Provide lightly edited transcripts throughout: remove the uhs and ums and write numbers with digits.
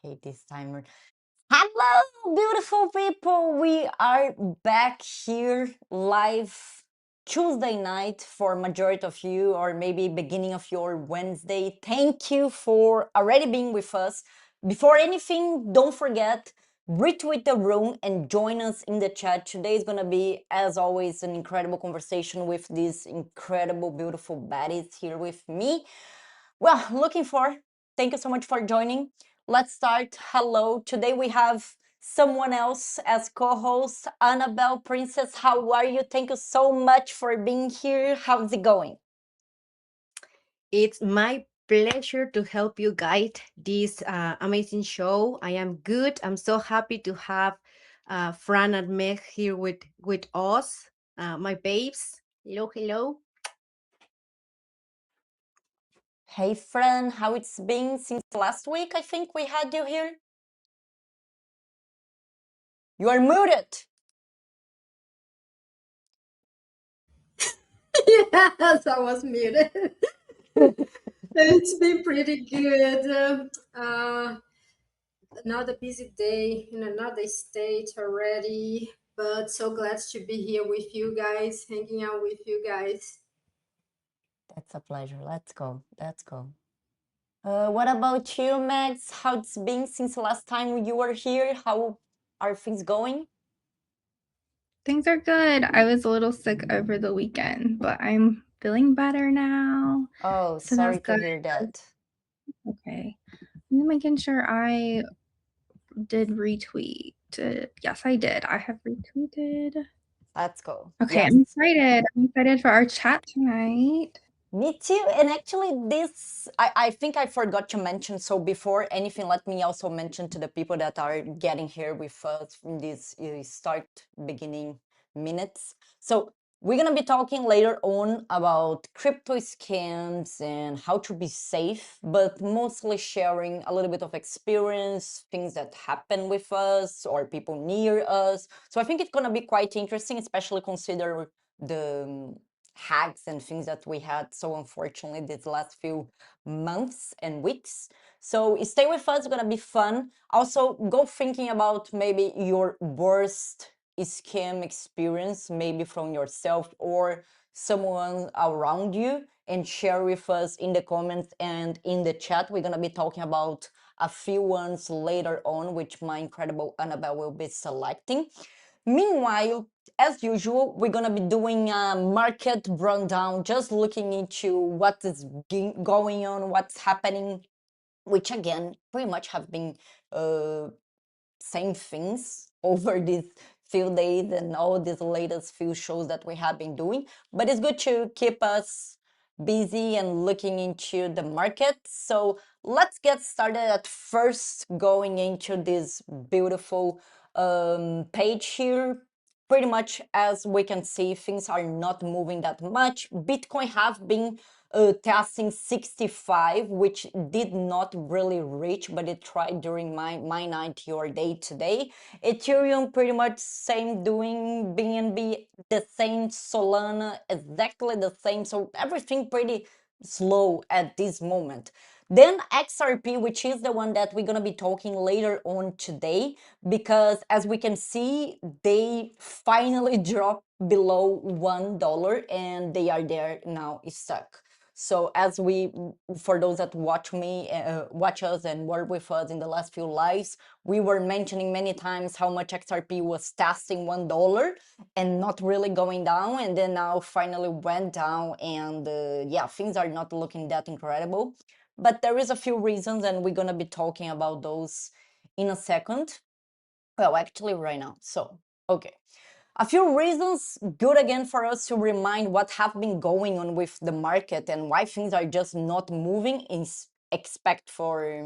hate this timer. Hello, beautiful people. We are back here live Tuesday night for majority of you, or maybe beginning of your Wednesday. Thank you for already being with us. Before anything, don't forget, retweet the room and join us in the chat. Today is gonna be, as always, an incredible conversation with these incredible, beautiful baddies here with me. Well, looking for. Thank you so much for joining. Let's start. Hello. Today we have someone else as co-host, Annabelle Princess. How are you? Thank you so much for being here. How's it going? It's my pleasure to help you guide this amazing show. I am good. I'm so happy to have Fran and Meg here with us, my babes. Hello, hello. Hey, friend. How it's been since last week? I think we had you here. You are muted. Yes, I was muted. It's been pretty good. Another busy day in another state already, but so glad to be here with you guys, hanging out with you guys. That's a pleasure. Let's go. Let's go. What about you, Max? How it's been since the last time you were here? How are things going? Things are good. I was a little sick over the weekend, but I'm feeling better now. Oh, So that's sorry to good. hear that. Okay. I'm making sure I did retweet. Yes, I did. I have retweeted. Let's go. Okay, Yes. I'm excited. I'm excited for our chat tonight. Me too. And actually, I think I forgot to mention. So, before anything, let me also mention to the people that are getting here with us from this start beginning minutes. So, we're going to be talking later on about crypto scams and how to be safe, but mostly sharing a little bit of experience, things that happen with us or people near us. So, I think it's going to be quite interesting, especially consider the hacks and things that we had so unfortunately these last few months and weeks. So stay with us, it's gonna be fun. Also, go thinking about maybe your worst scam experience, maybe from yourself or someone around you, and share with us in the comments and in the chat. We're gonna be talking about a few ones later on, which my incredible Annabelle will be selecting. Meanwhile, as usual, we're gonna be doing a market rundown, just looking into what is going on, what's happening, which again, pretty much have been uh, same things over these few days and all these latest few shows that we have been doing. But it's good to keep us busy and looking into the market. So let's get started at first going into this beautiful page here. Pretty much as we can see, things are not moving that much. Bitcoin have been testing 65, which did not really reach, but it tried during my 90 or day today. Ethereum pretty much same, doing BNB the same, Solana exactly the same. So everything pretty slow at this moment. Then XRP, which is the one that we're going to be talking later on today, because as we can see, they finally dropped below $1 and they are there now stuck. So as we, for those that watch us and work with us in the last few lives, we were mentioning many times how much XRP was testing $1 and not really going down, and then now finally went down, and yeah, things are not looking that incredible. But there is a few reasons, and we're gonna be talking about those in a second. Well, actually, right now. So, okay. A few reasons good again for us to remind what have been going on with the market and why things are just not moving in except for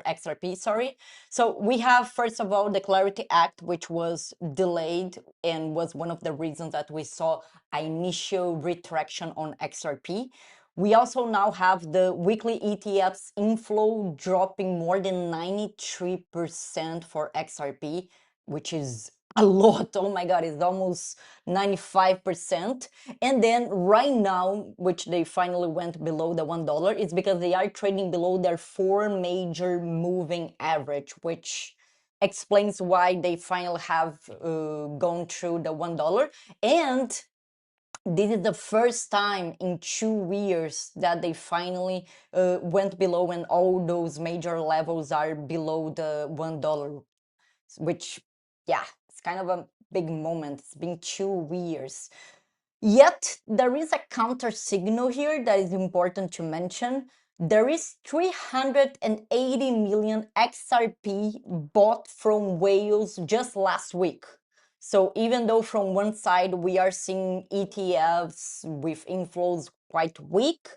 XRP, sorry. So we have first of all the Clarity Act, which was delayed and was one of the reasons that we saw an initial retraction on XRP. We also now have the weekly ETFs inflow dropping more than 93% for XRP, which is a lot. Oh my God, it's almost 95%. And then right now, which they finally went below the $1, is because they are trading below their 4 major moving average, which explains why they finally have gone through the $1. And this is the first time in 2 years that they finally went below, and all those major levels are below the $1, which, yeah, it's kind of a big moment. It's been 2 years. Yet, there is a counter signal here that is important to mention. There is 380 million XRP bought from whales just last week. So even though from one side we are seeing ETFs with inflows quite weak,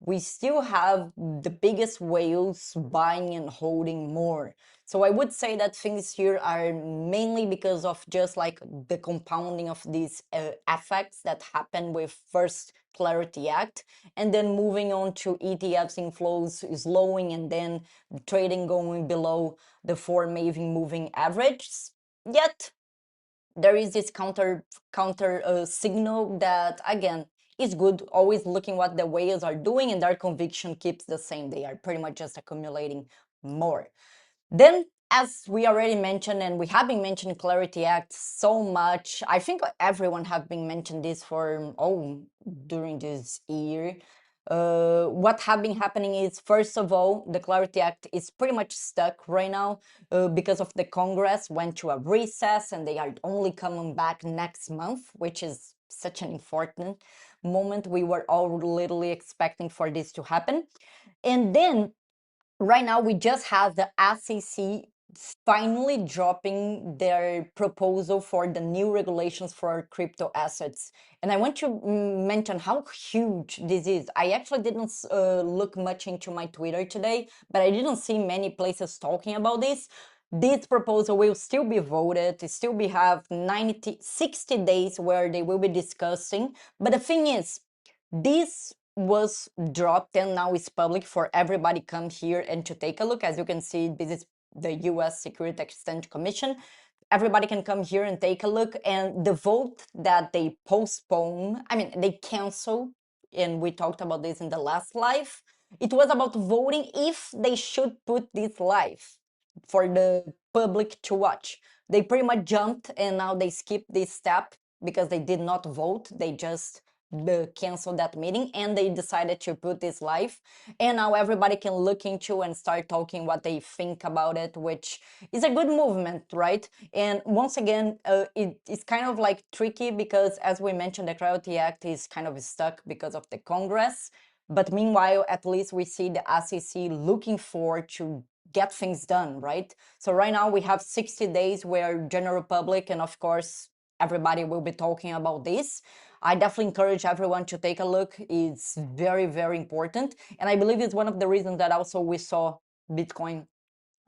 we still have the biggest whales buying and holding more. So I would say that things here are mainly because of just like the compounding of these effects that happen with first Clarity Act, and then moving on to ETFs inflows slowing, and then trading going below the 4 moving averages. Yet there is this counter signal that again is good, always looking what the whales are doing, and their conviction keeps the same. They are pretty much just accumulating more. Then, as we already mentioned, and we have been mentioning Clarity Act so much, I think everyone have been mentioning this for during this year. What have been happening is, first of all, the Clarity Act is pretty much stuck right now because of the Congress went to a recess and they are only coming back next month, which is such an important moment. We were all literally expecting for this to happen. And then right now we just have the SEC finally dropping their proposal for the new regulations for crypto assets. And I want to mention how huge this is. I actually didn't look much into my Twitter today, but I didn't see many places talking about this. This proposal will still be voted, it still be have 60 days where they will be discussing. But the thing is, this was dropped and now it's public for everybody come here and to take a look. As you can see, this is the US Security Exchange Commission. Everybody can come here and take a look. And the vote that they postpone, I mean, they cancel, and we talked about this in the last live, it was about voting if they should put this live for the public to watch. They pretty much jumped and now they skipped this step because they did not vote. They just canceled that meeting and they decided to put this live, and now everybody can look into and start talking what they think about it, which is a good movement, right? And once again, it's kind of like tricky because, as we mentioned, the Clarity Act is kind of stuck because of the Congress, but meanwhile, at least we see the SEC looking forward to get things done, right? So right now we have 60 days where general public and of course everybody will be talking about this. I definitely encourage everyone to take a look. It's very, very important. And I believe it's one of the reasons that also we saw Bitcoin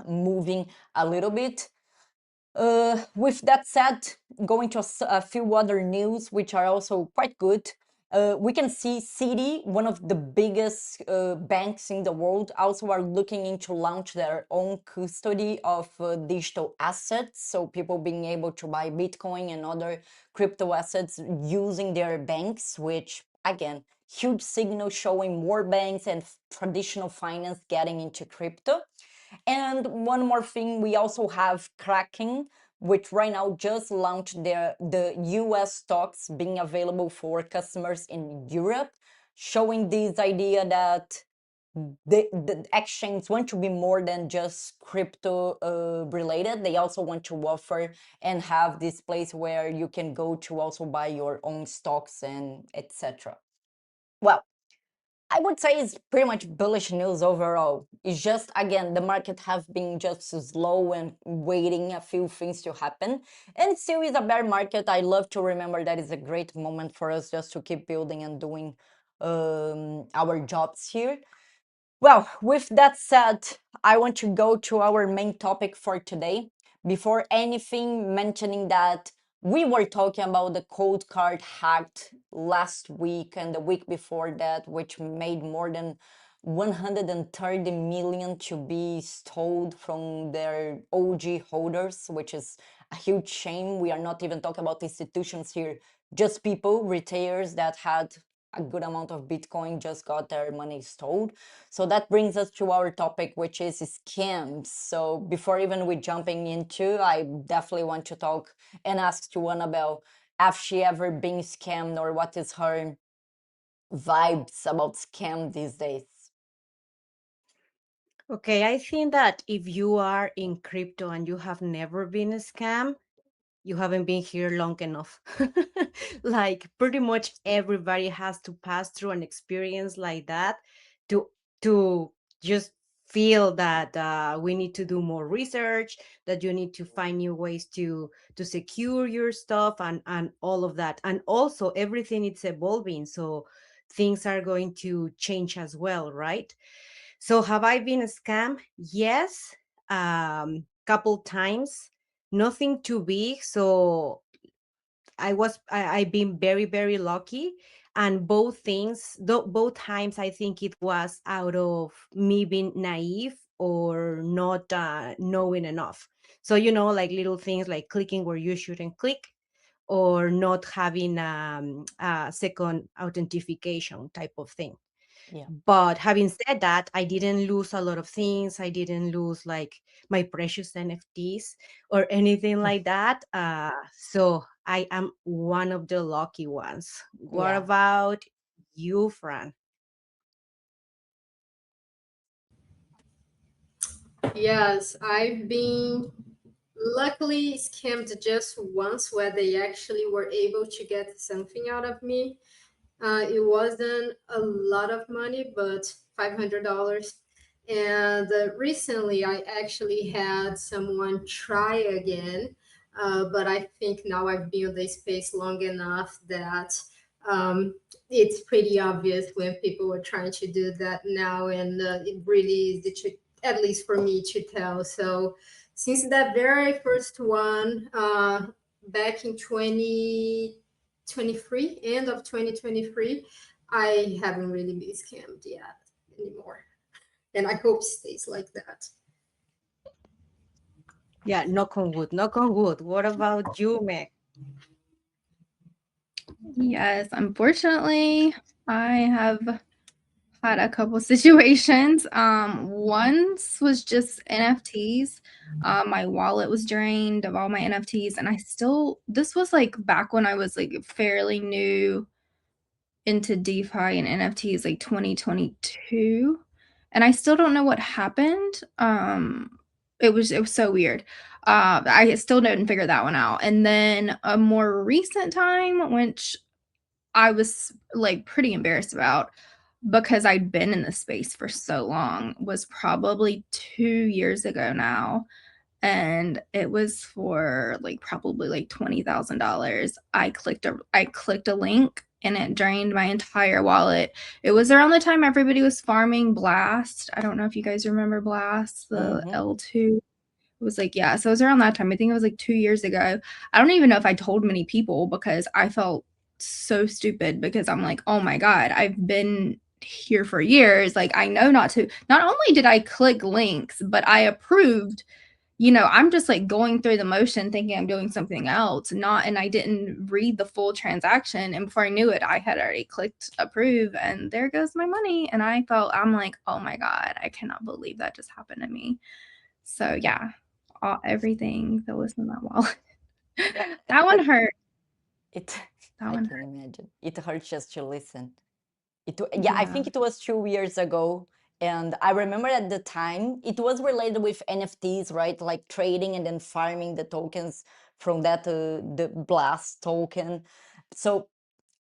moving a little bit. With that said, going to a few other news, which are also quite good. We can see Citi, one of the biggest banks in the world, also are looking into launch their own custody of digital assets. So people being able to buy Bitcoin and other crypto assets using their banks, which again, huge signal showing more banks and traditional finance getting into crypto. And one more thing, we also have Kraken, which right now just launched the US stocks being available for customers in Europe, showing this idea that the exchange want to be more than just crypto related. They also want to offer and have this place where you can go to also buy your own stocks and etc. Well, I would say it's pretty much bullish news overall. It's just, again, the market have been just slow and waiting a few things to happen. And it still is a bear market. I love to remember that it's a great moment for us just to keep building and doing our jobs here. Well, with that said, I want to go to our main topic for today. Before anything, mentioning that we were talking about the cold card hacked last week and the week before that, which made more than 130 million to be stole from their OG holders, which is a huge shame. We are not even talking about institutions here, just people, retailers that had a good amount of Bitcoin just got their money stolen. So that brings us to our topic, which is scams. So before even we jumping into, I definitely want to talk and ask to Annabelle, have she ever been scammed, or what is her vibes about scam these days? Okay, I think that if you are in crypto and you have never been a scam, you haven't been here long enough. Like pretty much everybody has to pass through an experience like that to just feel that we need to do more research, that you need to find new ways to secure your stuff and all of that. And also everything is evolving, so things are going to change as well, right? So have I been a scam? Yes, couple times. Nothing too big. So I've been very lucky. And both things, both times, I think it was out of me being naive or not knowing enough. So like little things like clicking where you shouldn't click, or not having a second authentication type of thing. Yeah. But having said that, I didn't lose a lot of things. I didn't lose like my precious NFTs or anything like that. So I am one of the lucky ones. What Yeah. about you, Fran? Yes, I've been luckily scammed just once where they actually were able to get something out of me. It wasn't a lot of money, but $500. And recently, I actually had someone try again, but I think now I've been in the space long enough that um, it's pretty obvious when people are trying to do that now, and it really is at least for me to tell. So since that very first one, back in 2023, end of 2023, I haven't really been scammed yet anymore. And I hope it stays like that. Yeah, knock on wood, knock on wood. What about you, Meg? Yes, unfortunately, I have had a couple situations. Once was just NFTs. My wallet was drained of all my NFTs, and this was like back when I was like fairly new into DeFi and NFTs, like 2022, and I still don't know what happened. It was so weird. I still didn't figure that one out. And then a more recent time, which I was like pretty embarrassed about because I'd been in the space for so long, was probably 2 years ago now. And it was for like probably like $20,000. I clicked a link and it drained my entire wallet. It was around the time everybody was farming Blast. I don't know if you guys remember Blast, the Mm-hmm. L2. It was like, yeah, so it was around that time. I think it was like 2 years ago. I don't even know if I told many people because I felt so stupid because I'm like, oh my God, I've been here for years. Like, I know not to. Not only did I click links, but I approved. I'm just like going through the motion thinking I'm doing something else, and I didn't read the full transaction. And before I knew it, I had already clicked approve, and there goes my money. And I'm like, oh my God, I cannot believe that just happened to me. So yeah, everything that was in that wallet. Yeah. That one But hurt. it, That I one can hurt. imagine. It hurts just to listen. Yeah, I Yeah. think it was 2 years ago. And I remember at the time it was related with NFTs, right? Like trading and then farming the tokens from that, the Blast token. So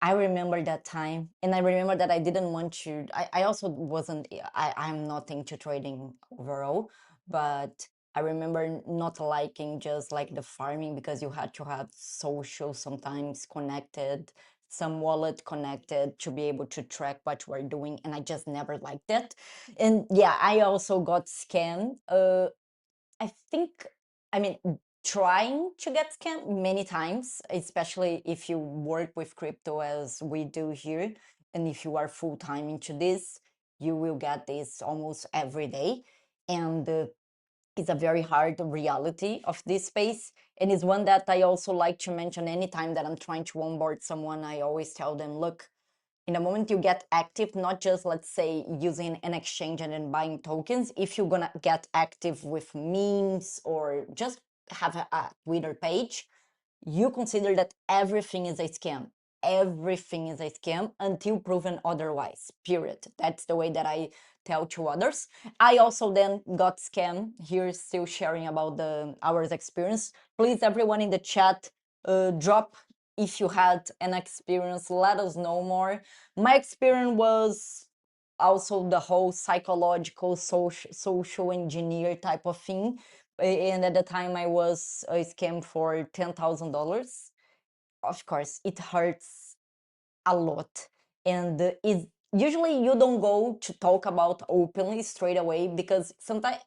I remember that time, and I remember that I didn't want to. I also wasn't. I'm not into trading overall, but I remember not liking just like the farming because you had to have social sometimes connected, some wallet connected to be able to track what you are doing, and I just never liked it. And yeah, I also got scammed. I think, I mean, trying to get scammed many times, especially if you work with crypto as we do here, and if you are full time into this, you will get this almost every day. And is a very hard reality of this space, and is one that I also like to mention anytime that I'm trying to onboard someone. I always tell them, look, in the moment you get active, not just, let's say, using an exchange and then buying tokens, if you're gonna get active with memes or just have a Twitter page, you consider that everything is a scam. Everything is a scam until proven otherwise, period. That's the way that I tell to others. I also then got scammed. Here, still sharing about our experience. Please, everyone in the chat, drop if you had an experience. Let us know more. My experience was also the whole psychological, social engineer type of thing. And at the time, I was scammed for $10,000. Of course, it hurts a lot. And it usually you don't go to talk about openly straight away, because sometimes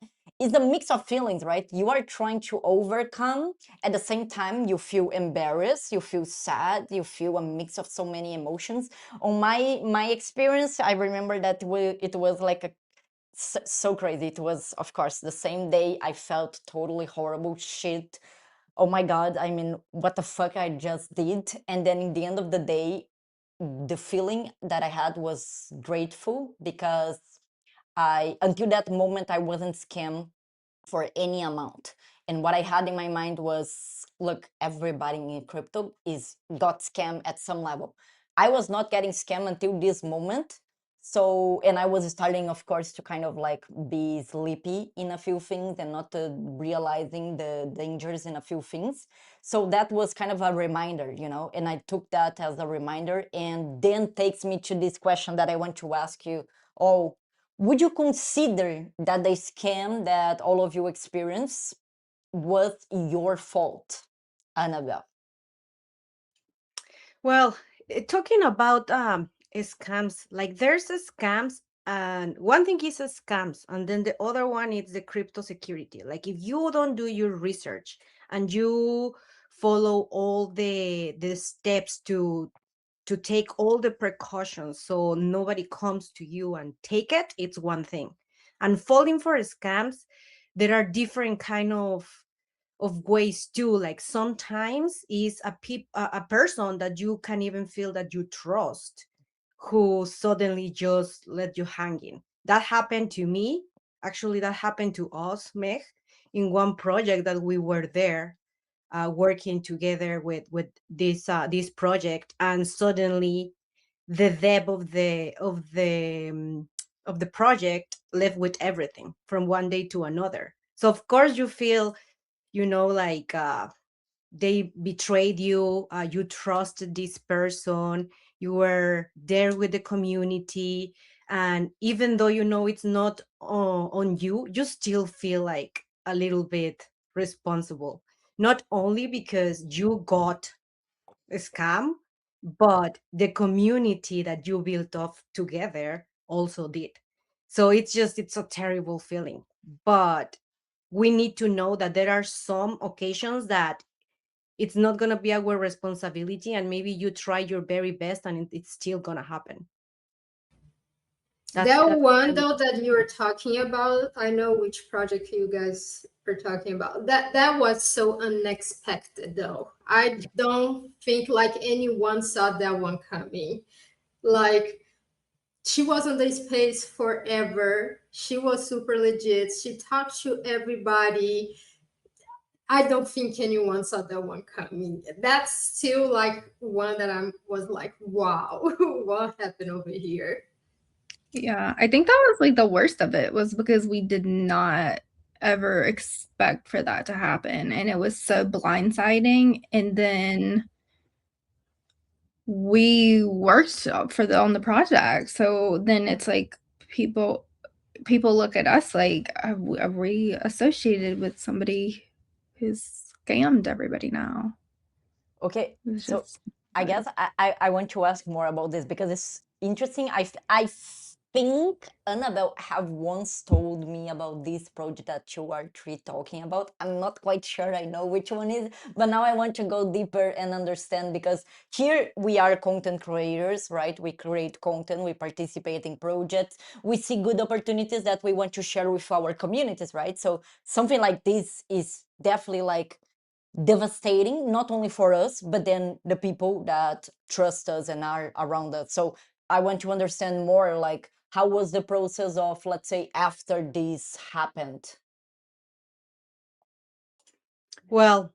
it's a mix of feelings, right? You are trying to overcome, at the same time you feel embarrassed, you feel sad, you feel a mix of so many emotions. On my experience, I remember that it was like so crazy. It was, of course, the same day I felt totally horrible shit. Oh my God, I mean, what the fuck I just did. And then in the end of the day, the feeling that I had was grateful, because until that moment, I wasn't scammed for any amount. And what I had in my mind was, look, everybody in crypto is got scammed at some level. I was not getting scammed until this moment. So, and I was starting, of course, to kind of like be sleepy in a few things and not realizing the dangers in a few things. So that was kind of a reminder, and I took that as a reminder, and then takes me to this question that I want to ask you. Oh, would you consider that the scam that all of you experienced was your fault, Annabelle? Well, talking about scams, like there's a scams, and one thing is a scams, and then the other one is the crypto security. Like if you don't do your research and you follow all the steps to take all the precautions so nobody comes to you and take it, it's one thing. And falling for scams, there are different kind of ways too. Like sometimes is a person that you can even feel that you trust, who suddenly just let you hanging. That happened to me. Actually, that happened to us, Meg, in one project that we were there, working together with this project, and suddenly the dev of the project left with everything from one day to another. So of course you feel, like they betrayed you. You trusted this person, you were there with the community, and even though it's not on you, you still feel like a little bit responsible, not only because you got a scam, but the community that you built up together also did. So it's a terrible feeling. But we need to know that there are some occasions that it's not going to be our responsibility, and maybe you try your very best and it's still going to happen. that's That that's one though that you were talking about, I know which project you guys are talking about. That was so unexpected though. I don't think like anyone saw that one coming. Like she was on the space forever. She was super legit. She talked to everybody. I don't think anyone saw that one coming. That's still like one that I was like, wow, what happened over here? Yeah, I think that was like the worst of it, was because we did not ever expect for that to happen, and it was so blindsiding. And then we worked on the project, so then it's like people look at us like, are we associated with somebody who's scammed everybody now? Okay, It was so just I guess I want to ask more about this, because it's interesting. think Annabelle have once told me about this project that you are three talking about. I'm not quite sure I know which one is, but now I want to go deeper and understand, because here we are content creators, right? We create content, we participate in projects, we see good opportunities that we want to share with our communities, right? So something like this is definitely like devastating, not only for us, but then the people that trust us and are around us. So I want to understand more, like, how was the process of, let's say, after this happened? Well,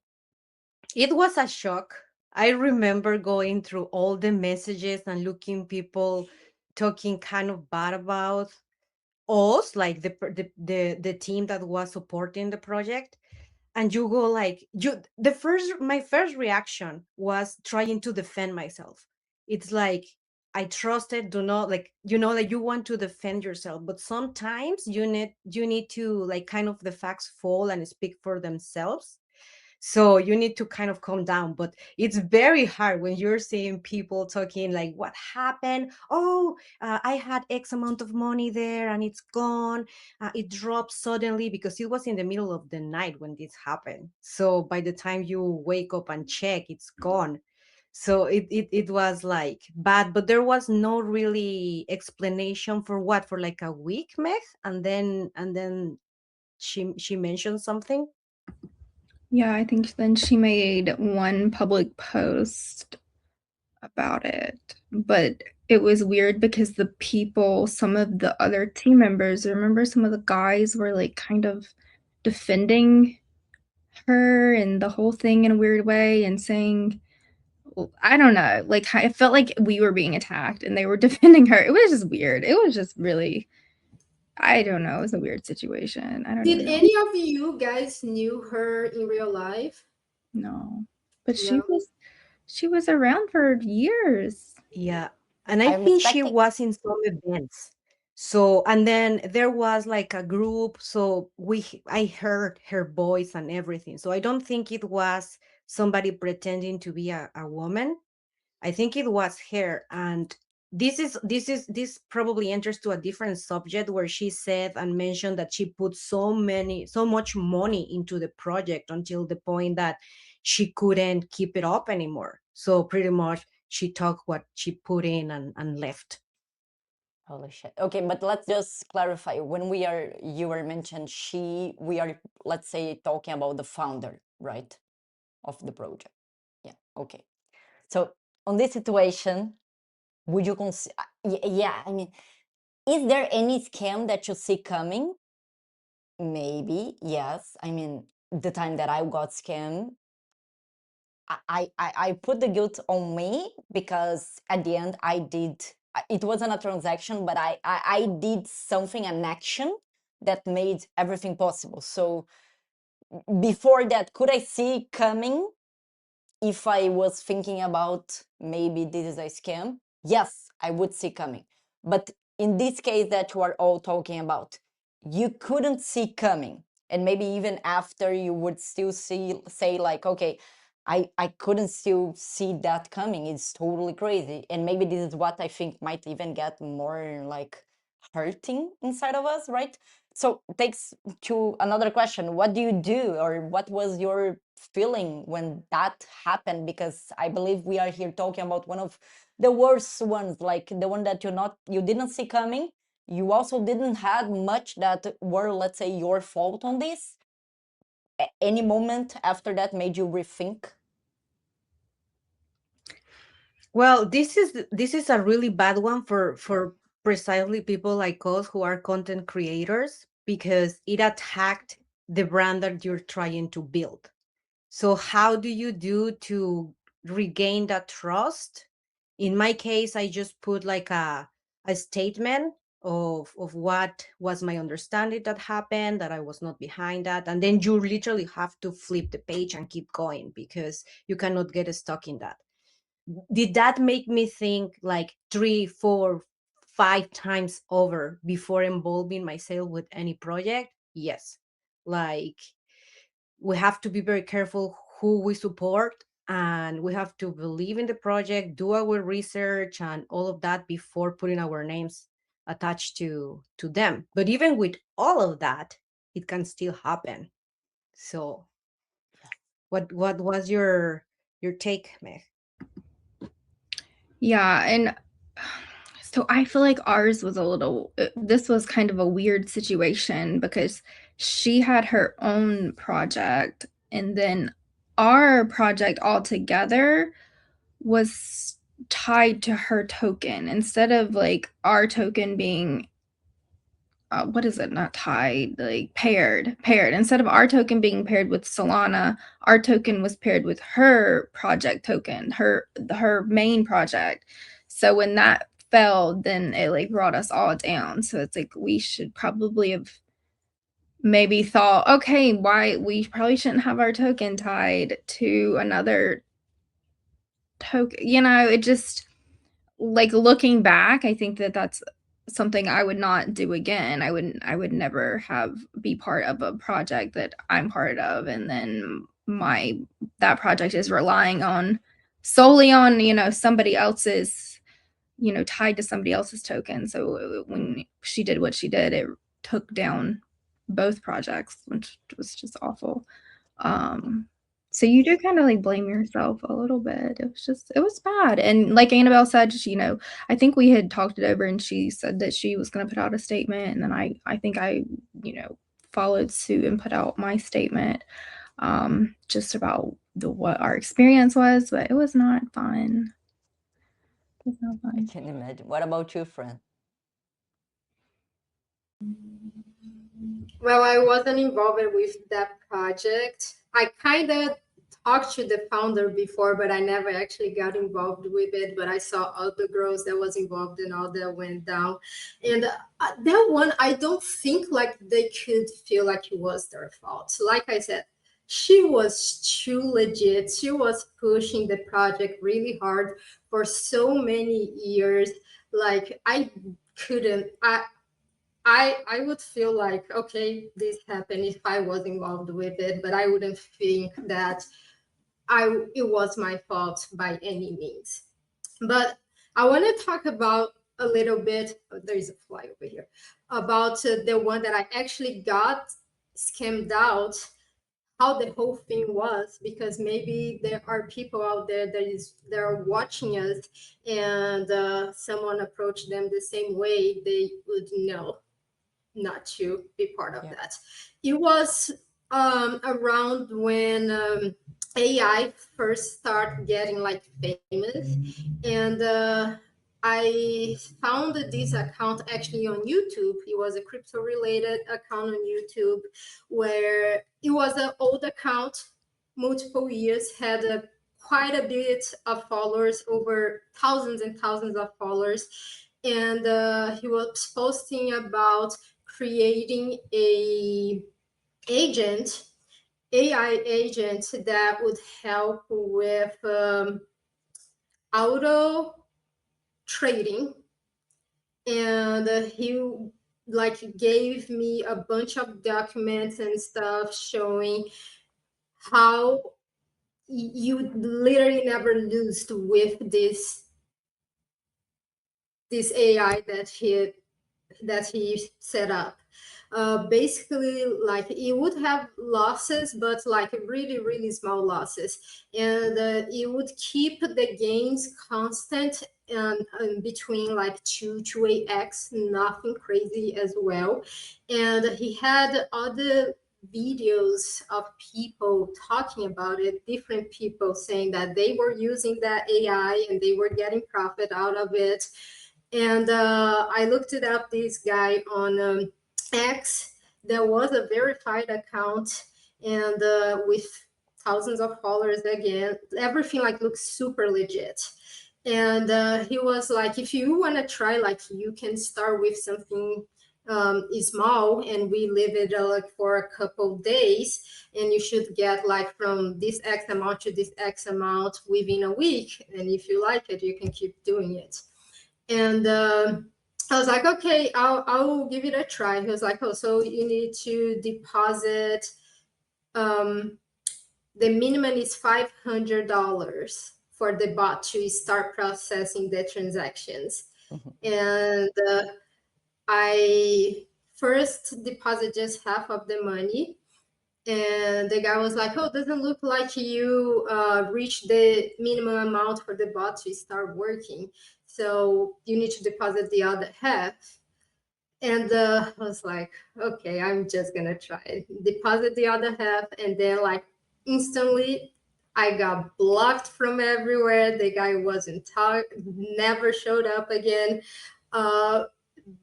it was a shock. I remember going through all the messages and looking people talking kind of bad about us, like the team that was supporting the project. And you go like, you the first my first reaction was trying to defend myself. It's like, I trusted, do not, like, like you want to defend yourself, but sometimes you need to, like, kind of the facts fall and speak for themselves. So you need to kind of calm down, but it's very hard when you're seeing people talking like, what happened? Oh, I had X amount of money there and it's gone. It dropped suddenly because it was in the middle of the night when this happened. So by the time you wake up and check, it's gone. So it was like bad, but there was no really explanation for what, for like a week, Meg, and then she mentioned something. Yeah, I think then she made one public post about it. But it was weird because the people, some of the other team members, remember some of the guys were like kind of defending her and the whole thing in a weird way and saying, I don't know, like I felt like we were being attacked and they were defending her. It was just weird. It was just really, I don't know, it was a weird situation. I don't Did even know. any of you guys knew her in real life? No. But No. she was around for years. Yeah. And I I'm think she expecting. was in some events. So, and then there was like a group. So I heard her voice and everything. So I don't think it was somebody pretending to be a woman. I think it was her. And this probably enters to a different subject where she said and mentioned that she put so much money into the project until the point that she couldn't keep it up anymore. So pretty much she took what she put in and left. Holy shit. Okay, but let's just clarify. When you were mentioned we are, let's say, talking about the founder, right, of the project. Yeah. Okay. So on this situation, would you consider? Yeah. I mean, is there any scam that you see coming? Maybe. Yes. I mean, the time that I got scammed, I put the guilt on me, because at the end it wasn't a transaction, but I did something, an action that made everything possible. So before that, could I see coming if I was thinking about maybe this is a scam? Yes, I would see coming. But in this case that you are all talking about, you couldn't see coming. And maybe even after, you would still say like, okay, I couldn't still see that coming. It's totally crazy. And maybe this is what I think might even get more like hurting inside of us, right? So it takes to another question. What do you do, or what was your feeling when that happened? Because I believe we are here talking about one of the worst ones, like the one that you didn't see coming. You also didn't had much that were, let's say, your fault on this. Any moment after that made you rethink? Well, this is a really bad one for precisely people like us who are content creators, because it attacked the brand that you're trying to build. So how do you do to regain that trust? In my case, I just put like a statement of what was my understanding that happened, that I was not behind that. And then you literally have to flip the page and keep going because you cannot get stuck in that. Did that make me think like three, four, five times over before involving myself with any project? Yes. Like, we have to be very careful who we support, and we have to believe in the project, do our research and all of that before putting our names attached to them. But even with all of that, it can still happen. So what was your take, Meg? Yeah, and so I feel like ours was a little this was kind of a weird situation because she had her own project and then our project altogether was tied to her token instead of like our token being what is it, not tied, like paired instead of our token being paired with Solana, our token was paired with her project token, her main project. So when that fell, then it like brought us all down. So it's like we should probably have maybe thought, okay, why we probably shouldn't have our token tied to another token. It just like looking back, I think that that's something I would not do again. I would never have be part of a project that I'm part of and then my that project is relying on solely on, somebody else's, tied to somebody else's token. So when she did what she did, it took down both projects, which was just awful. Um, so you do kind of like blame yourself a little bit. It was bad. And like Annabelle said, I think we had talked it over and she said that she was going to put out a statement. And then I think I, followed suit and put out my statement, just about what our experience was, but it was not fun. It was not I fun. can imagine. What about you, Fran? Well, I wasn't involved with that project. I kind of talked to the founder before, but I never actually got involved with it. But I saw all the girls that was involved and all that went down. And that one, I don't think like they could feel like it was their fault. Like I said, she was too legit. She was pushing the project really hard for so many years. Like I couldn't. I would feel like, okay, this happened if I was involved with it, but I wouldn't think that it was my fault by any means. But I want to talk about a little bit. Oh, there is a fly over here about the one that I actually got scammed out. How the whole thing was, because maybe there are people out there that are watching us, and someone approached them the same way, they would know not to be part of that. It was around when AI first started getting like famous, and I found this account actually on YouTube. It was a crypto related account on YouTube where it was an old account, multiple years, had quite a bit of followers, over thousands and thousands of followers. And he was posting about creating a agent, AI agent that would help with auto trading. And he like gave me a bunch of documents and stuff showing how you literally never lose with this AI that he set up. Basically, like it would have losses, but like really, really small losses, and it would keep the gains constant between like 2 to 8x, nothing crazy as well. And he had other videos of people talking about it, different people saying that they were using that AI and they were getting profit out of it. And I looked it up, this guy on X. There was a verified account, and with thousands of followers again, everything like looks super legit. And he was like, if you want to try, like you can start with something small, and we leave it like for a couple days, and you should get like from this X amount to this X amount within a week. And if you like it, you can keep doing it. And I was like, okay, I'll give it a try. He was like, oh, so you need to deposit. The minimum is $500 for the bot to start processing the transactions. And I first deposit just half of the money, and the guy was like, "Oh, doesn't look like you reached the minimum amount for the bot to start working, so you need to deposit the other half." And I was like, "Okay, I'm just gonna try it." Deposit the other half, and then like instantly, I got blocked from everywhere. The guy wasn't never showed up again. Uh,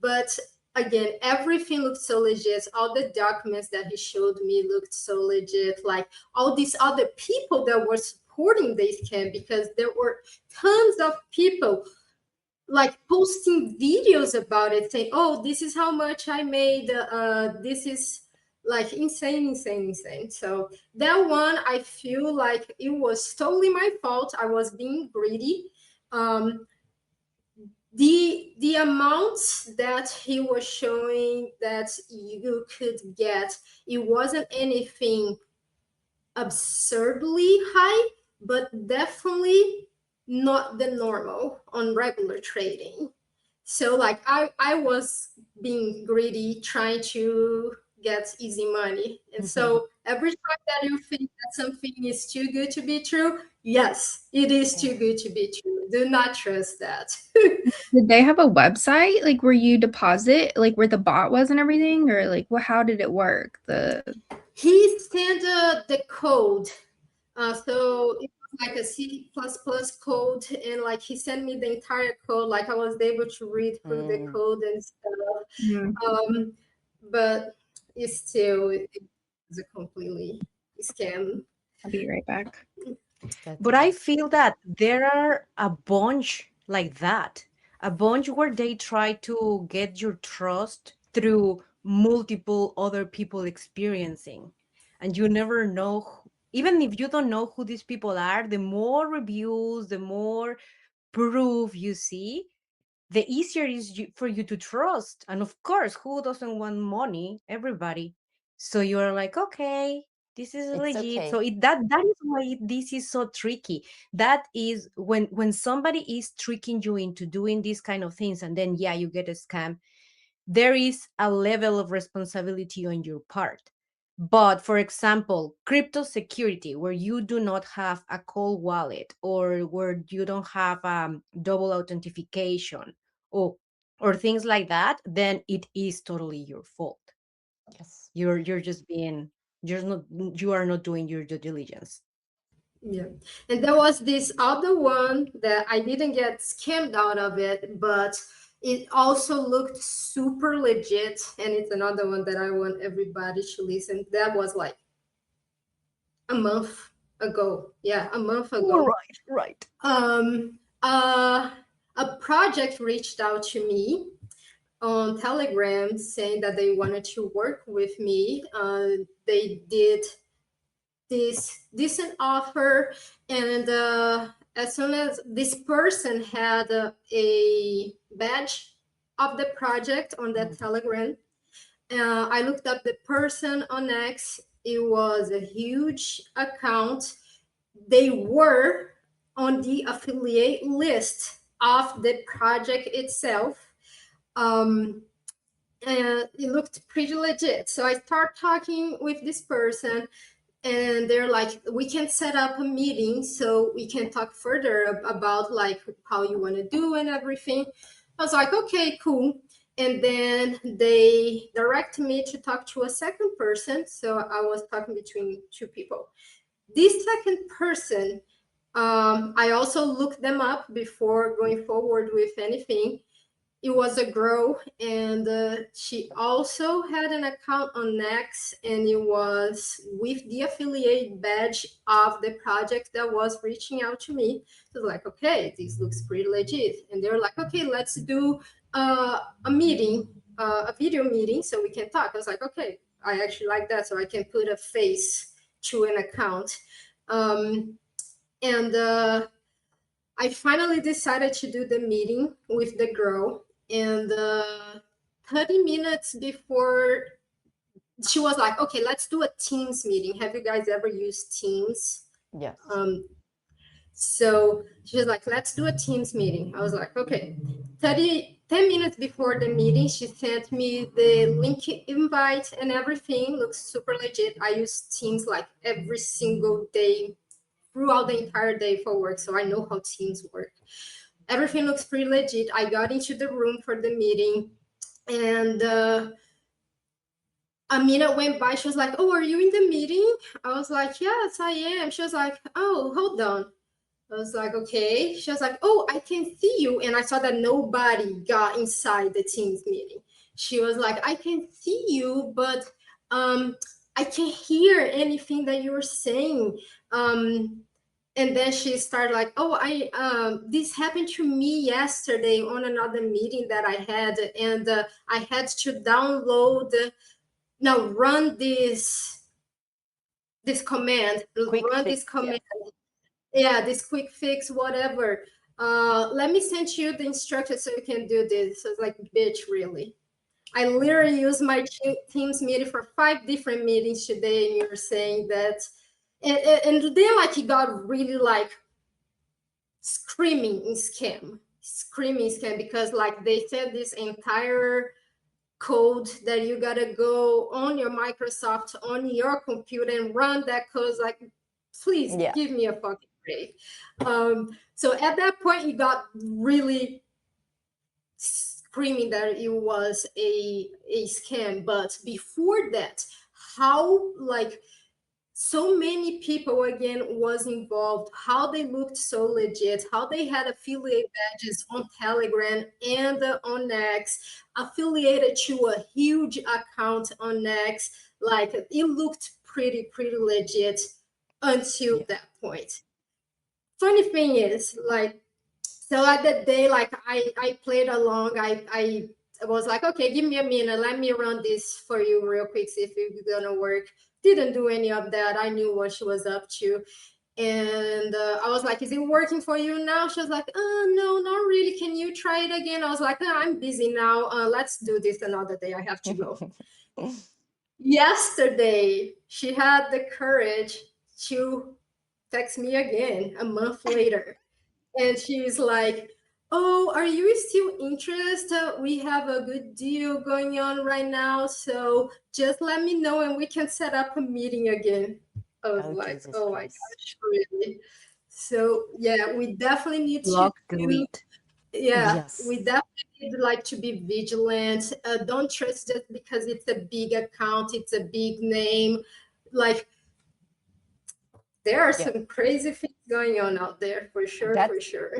but again, everything looked so legit. All the documents that he showed me looked so legit. Like all these other people that were supporting this camp, because there were tons of people like posting videos about it, saying, "Oh, this is how much I made. This is like insane, insane, insane." So that one, I feel like it was totally my fault. I was being greedy. Um, the amounts that he was showing that you could get, it wasn't anything absurdly high, but definitely not the normal on regular trading. So like I was being greedy, trying to get easy money. And so every time that you think that something is too good to be true, yes, it is too good to be true. Do not trust that. Did they have a website like where you deposit, like where the bot was and everything, or like what? How did it work? He sent the code. So it was like a C++ code, and like he sent me the entire code. Like I was able to read through the code and stuff. Mhm. Um, but it was a completely scam. I'll be right back. That's But I good. feel that there are a bunch like that, a bunch where they try to get your trust through multiple other people experiencing. And you never know, even if you don't know who these people are, the more reviews, the more proof you see, the easier is for you to trust. And of course, who doesn't want money? Everybody. So you're like, okay, this is It's legit. So okay. that is why this is so tricky. That is when somebody is tricking you into doing these kind of things, and then yeah, you get a scam. There is a level of responsibility on your part. But for example, crypto security, where you do not have a cold wallet or where you don't have double authentication or or things like that, then it is totally your fault. Yes. You're just being you're not you are not doing your due diligence. Yeah. And there was this other one that I didn't get scammed out of it, but it also looked super legit. And it's another one that I want everybody to listen. That was like a month ago. Yeah, a month All ago. right, right. Um, uh, a project reached out to me on Telegram saying that they wanted to work with me. They did this decent offer, and as soon as this person had a badge of the project on that Telegram, I looked up the person on X. It was a huge account. They were on the affiliate list of the project itself. Um, and it looked pretty legit. So I start talking with this person, and they're like, "We can set up a meeting so we can talk further about like how you want to do and everything." I was like, "Okay, cool." And then they direct me to talk to a second person, so I was talking between two people. This second person, I also looked them up before going forward with anything. It was a girl, and she also had an account on Next, and it was with the affiliate badge of the project that was reaching out to me. So like, okay, this looks pretty legit. And they were like, okay, let's do a meeting, a video meeting, so we can talk. I was like, okay, I actually like that, so I can put a face to an account. Um, and I finally decided to do the meeting with the girl, and 30 minutes before, she was like, "Okay, let's do a Teams meeting. Have you guys ever used Teams?" Yes. Um, so she was like, "Let's do a Teams meeting." I was like, "Okay." 10 minutes before the meeting, she sent me the link invite and everything. Looks super legit. I use Teams like every single day throughout the entire day for work, so I know how Teams work. Everything looks pretty legit. I got into the room for the meeting, and a minute went by. She was like, "Oh, are you in the meeting?" I was like, "Yes, I am." She was like, "Oh, hold on." I was like, "Okay." She was like, "Oh, I can see you." And I saw that nobody got inside the Teams meeting. She was like, "I can see you, but I can't hear anything that you're saying." And then she started like, "Oh, I this happened to me yesterday on another meeting that I had, and I had to download now run this command, Quick run this fix, yeah. command, yeah, this quick fix, whatever. Let me send you the instructions so you can do this." So it's like, bitch, really? I literally used my Teams meeting for 5 different meetings today, and you're saying that, and then like it got really like screaming scam, because like they said this entire code that you gotta go on your Microsoft on your computer and run that code. Like, please Yeah. give me a fucking break. So at that point, it got really screaming that it was a scam. But before that, how like so many people again was involved, how they looked so legit, how they had affiliate badges on Telegram and on X, affiliated to a huge account on X. Like it looked pretty legit until Yeah. that point. Funny thing is, like, so at that day, like I played along. I was like, okay, give me a minute, let me run this for you real quick, see if it's gonna work. Didn't do any of that. I knew what she was up to. And I was like, is it working for you now? She was like, no, not really. Can you try it again? I was like, I'm busy now. Let's do this another day. I have to go. Yesterday, she had the courage to text me again a month later. And she was like, "Oh, are you still interested? We have a good deal going on right now. So just let me know and we can set up a meeting again." I was Oh, like, Jesus "Oh my Christ. gosh, really?" So yeah, we definitely need to Block, do, delete. yeah, we Yes. definitely need like to be vigilant. Don't trust just because it's a big account, it's a big name. Like there are Yeah. some crazy things going on out there for sure, That for sure.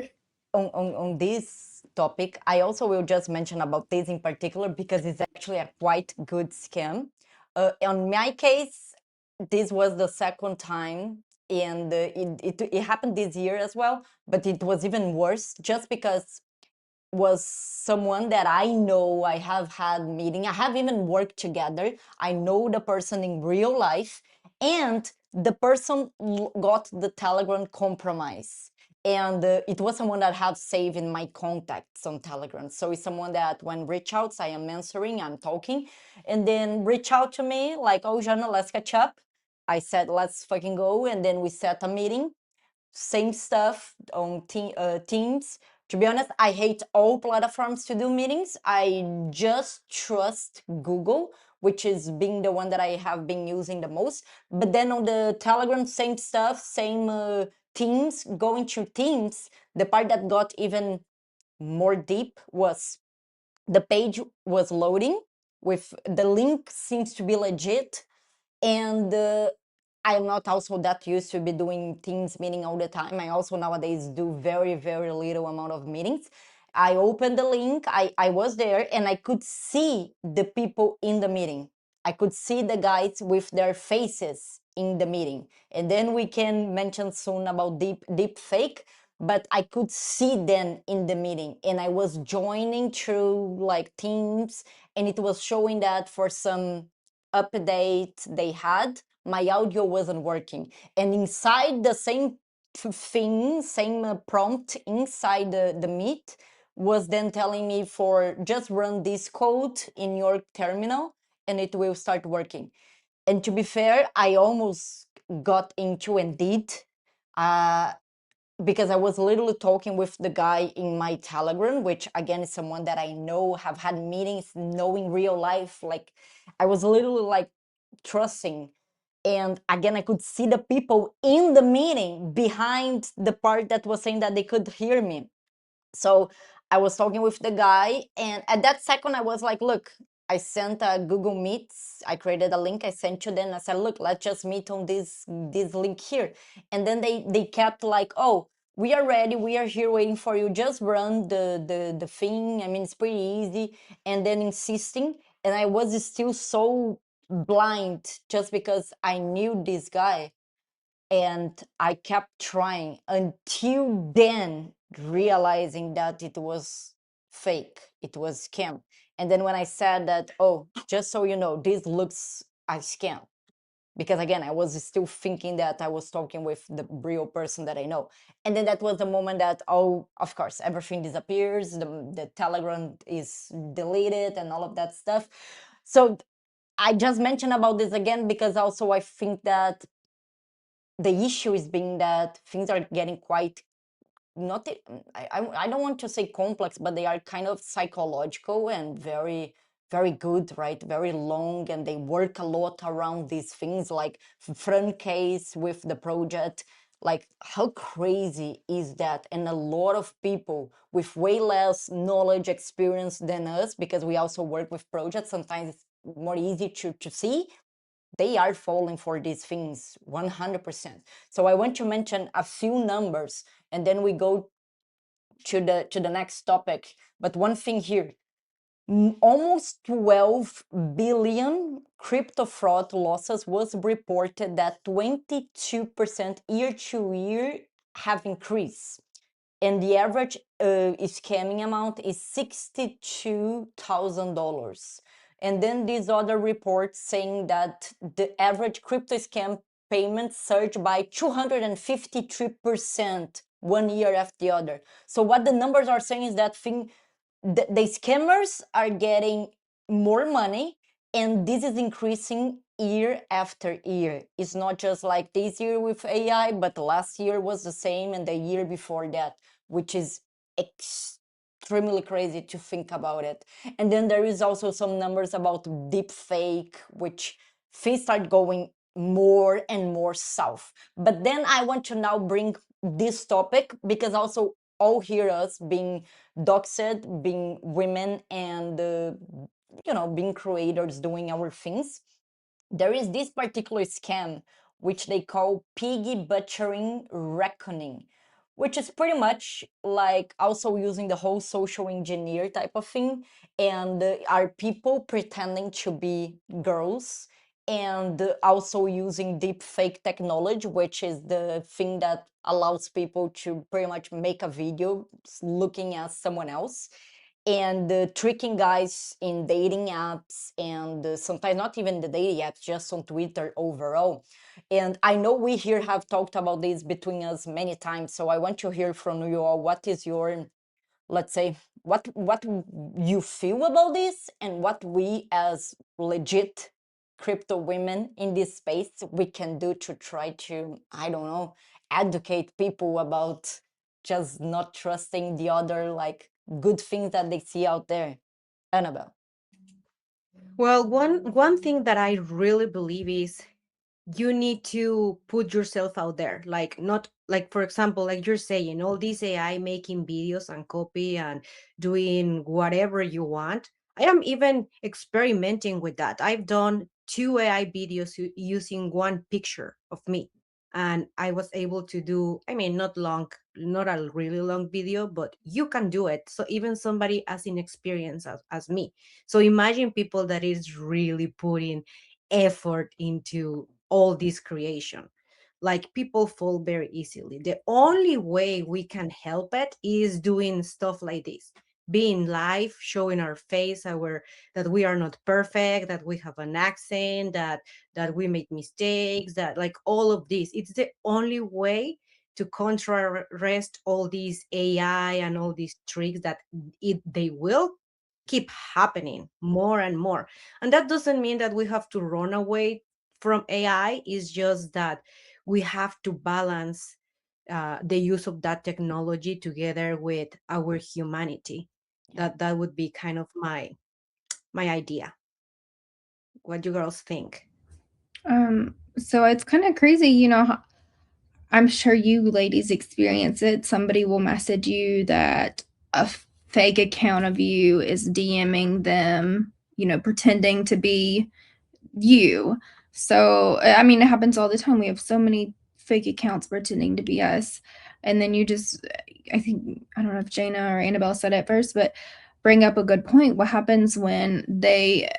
on this topic, I also will just mention about this in particular because it's actually a quite good scam. On my case, this was the second time, and it happened this year as well, but it was even worse just because was someone that I know. I have had meeting. I have even worked together. I know the person in real life, and the person got the Telegram compromise. And it was someone that I have saved in my contacts on Telegram. So it's someone that when reach outs, I am answering, I'm talking, and then reach out to me like, "Oh, Jana, let's catch up." I said, "Let's fucking go," and then we set a meeting. Same stuff on Teams. To be honest, I hate all platforms to do meetings. I just trust Google, which is being the one that I have been using the most. But then on the Telegram, same stuff, same Teams. Going to Teams, the part that got even more deep was the page was loading with the link seems to be legit, and I'm not also that used to be doing Teams meeting all the time. I also nowadays do very little amount of meetings. I opened the link, I was there, and I could see the people in the meeting. I could see the guys with their faces in the meeting. And then we can mention soon about deep fake, but I could see them in the meeting, and I was joining through like Teams, and it was showing that for some update they had, my audio wasn't working. And inside the same thing, same prompt inside the Meet was then telling me for just run this code in your terminal and it will start working. And to be fair, I almost got into and did. Uh, because I was literally talking with the guy in my Telegram, which again is someone that I know, have had meetings, know in real life. Like I was literally like trusting. And again, I could see the people in the meeting behind the part that was saying that they could hear me. So I was talking with the guy, and at that second, I was like, look, I sent a Google Meets. I created a link. I sent to them. I said, look, let's just meet on this link here. And then they kept like, oh, we are ready. We are here waiting for you. Just run the thing. I mean, it's pretty easy. And then insisting, and I was still so blind just because I knew this guy, and I kept trying until then realizing that it was fake, it was scam. And then when I said that, oh, just so you know, this looks a scam, because again, I was still thinking that I was talking with the real person that I know. And then that was the moment that, oh, of course, everything disappears, the Telegram is deleted and all of that stuff. So I just mentioned about this again because also I think that the issue is being that things are getting quite, not I don't want to say complex, but they are kind of psychological and very very good, right? Very long, and they work a lot around these things like front case with the project. Like how crazy is that? And a lot of people with way less knowledge experience than us, because we also work with projects, sometimes it's more easy to see, they are falling for these things 100%. So I want to mention a few numbers and then we go to the next topic. But one thing here, almost 12 billion crypto fraud losses was reported, that 22% year to year have increased, and the average scamming amount is $62,000. And then these other reports saying that the average crypto scam payment surged by 253% one year after the other. So what the numbers are saying is that the scammers are getting more money, and this is increasing year after year. It's not just like this year with AI, but last year was the same, and the year before that, which is extremely crazy to think about it. And then there is also some numbers about deep fake, which things start going more and more south. But then I want to now bring this topic, because also all hear us being doxed, being women, and being creators doing our things. There is this particular scam which they call piggy butchering reckoning, which is pretty much like also using the whole social engineer type of thing, and are people pretending to be girls, and also using deep fake technology, which is the thing that allows people to pretty much make a video looking as someone else, and tricking guys in dating apps, and sometimes not even the dating apps, just on Twitter overall. And I know we here have talked about this between us many times, so I want to hear from you all, what is your, let's say, what you feel about this, and what we as legit crypto women in this space we can do to try to, I don't know, educate people about just not trusting the other like good things that they see out there. Annabelle. Well, one thing that I really believe is you need to put yourself out there, like not like, for example, like you're saying, all this AI making videos and copy and doing whatever you want. I am even experimenting with that. I've done two AI videos using one picture of me, and I was able to do, I mean, not long, not a really long video, but you can do it. So even somebody as inexperienced as me. So imagine people that is really putting effort into all this creation. Like, people fall very easily. The only way we can help it is doing stuff like this, being live, showing our face, our that we are not perfect, that we have an accent, that we make mistakes, that, like, all of this, it's the only way to contrast all these AI and all these tricks that they will keep happening more and more. And that doesn't mean that we have to run away from AI. It's just that we have to balance the use of that technology together with our humanity. Yeah. That would be kind of my idea. What do you girls think? So it's kind of crazy, I'm sure you ladies experience it. Somebody will message you that a fake account of you is DMing them, pretending to be you. So, I mean, it happens all the time. We have so many fake accounts pretending to be us. And then I think, I don't know if Jana or Annabelle said it first, but bring up a good point. What happens when they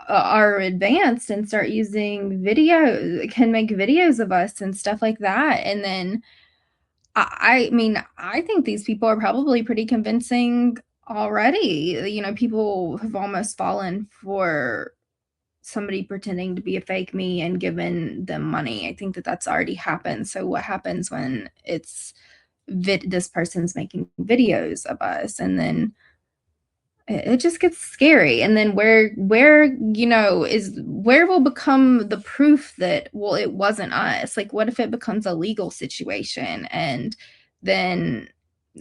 are advanced and start using can make videos of us and stuff like that? And then I mean, I think these people are probably pretty convincing already. People have almost fallen for somebody pretending to be a fake me and given them money. I think that that's already happened. So what happens when this person's making videos of us, and then it just gets scary. And then where will become the proof that, well, it wasn't us? Like, what if it becomes a legal situation, and then,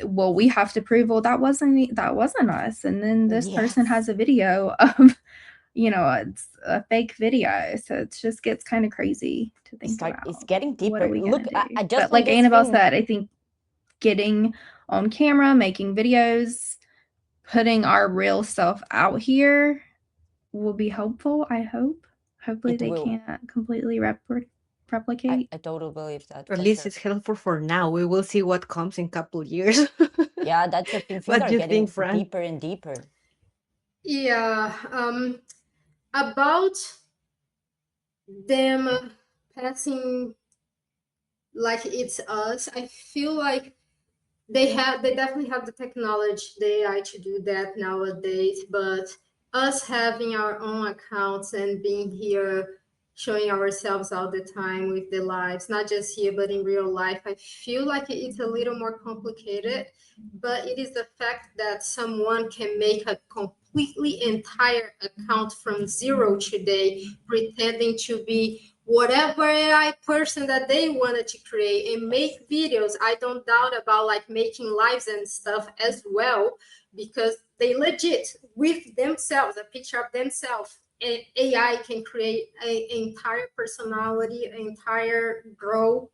well, we have to prove, well, that wasn't us, and then this person has Yes. a video of it's a fake video. So it just gets kind of crazy to think It's about. getting What are deeper. we Look, gonna do? I just But on like this Annabelle thing. said, I think getting on camera, making videos, putting our real self out here will be helpful, I hope. Hopefully It they will. can't completely replicate. I totally believe that At for least sure. it's helpful for now. We will see what comes in couple years. Yeah, that's the thing. Things What are do you think, getting Fran? deeper and deeper. Yeah, about them passing like it's us, I feel like they definitely have the technology, the AI to do that nowadays, but us having our own accounts and being here showing ourselves all the time with the lives, not just here but in real life, I feel like it's a little more complicated. But it is the fact that someone can make a completely entire account from zero today, pretending to be whatever AI person that they wanted to create and make videos. I don't doubt about like making lives and stuff as well, because they legit with themselves, a picture of themselves. And AI can create an entire personality, entire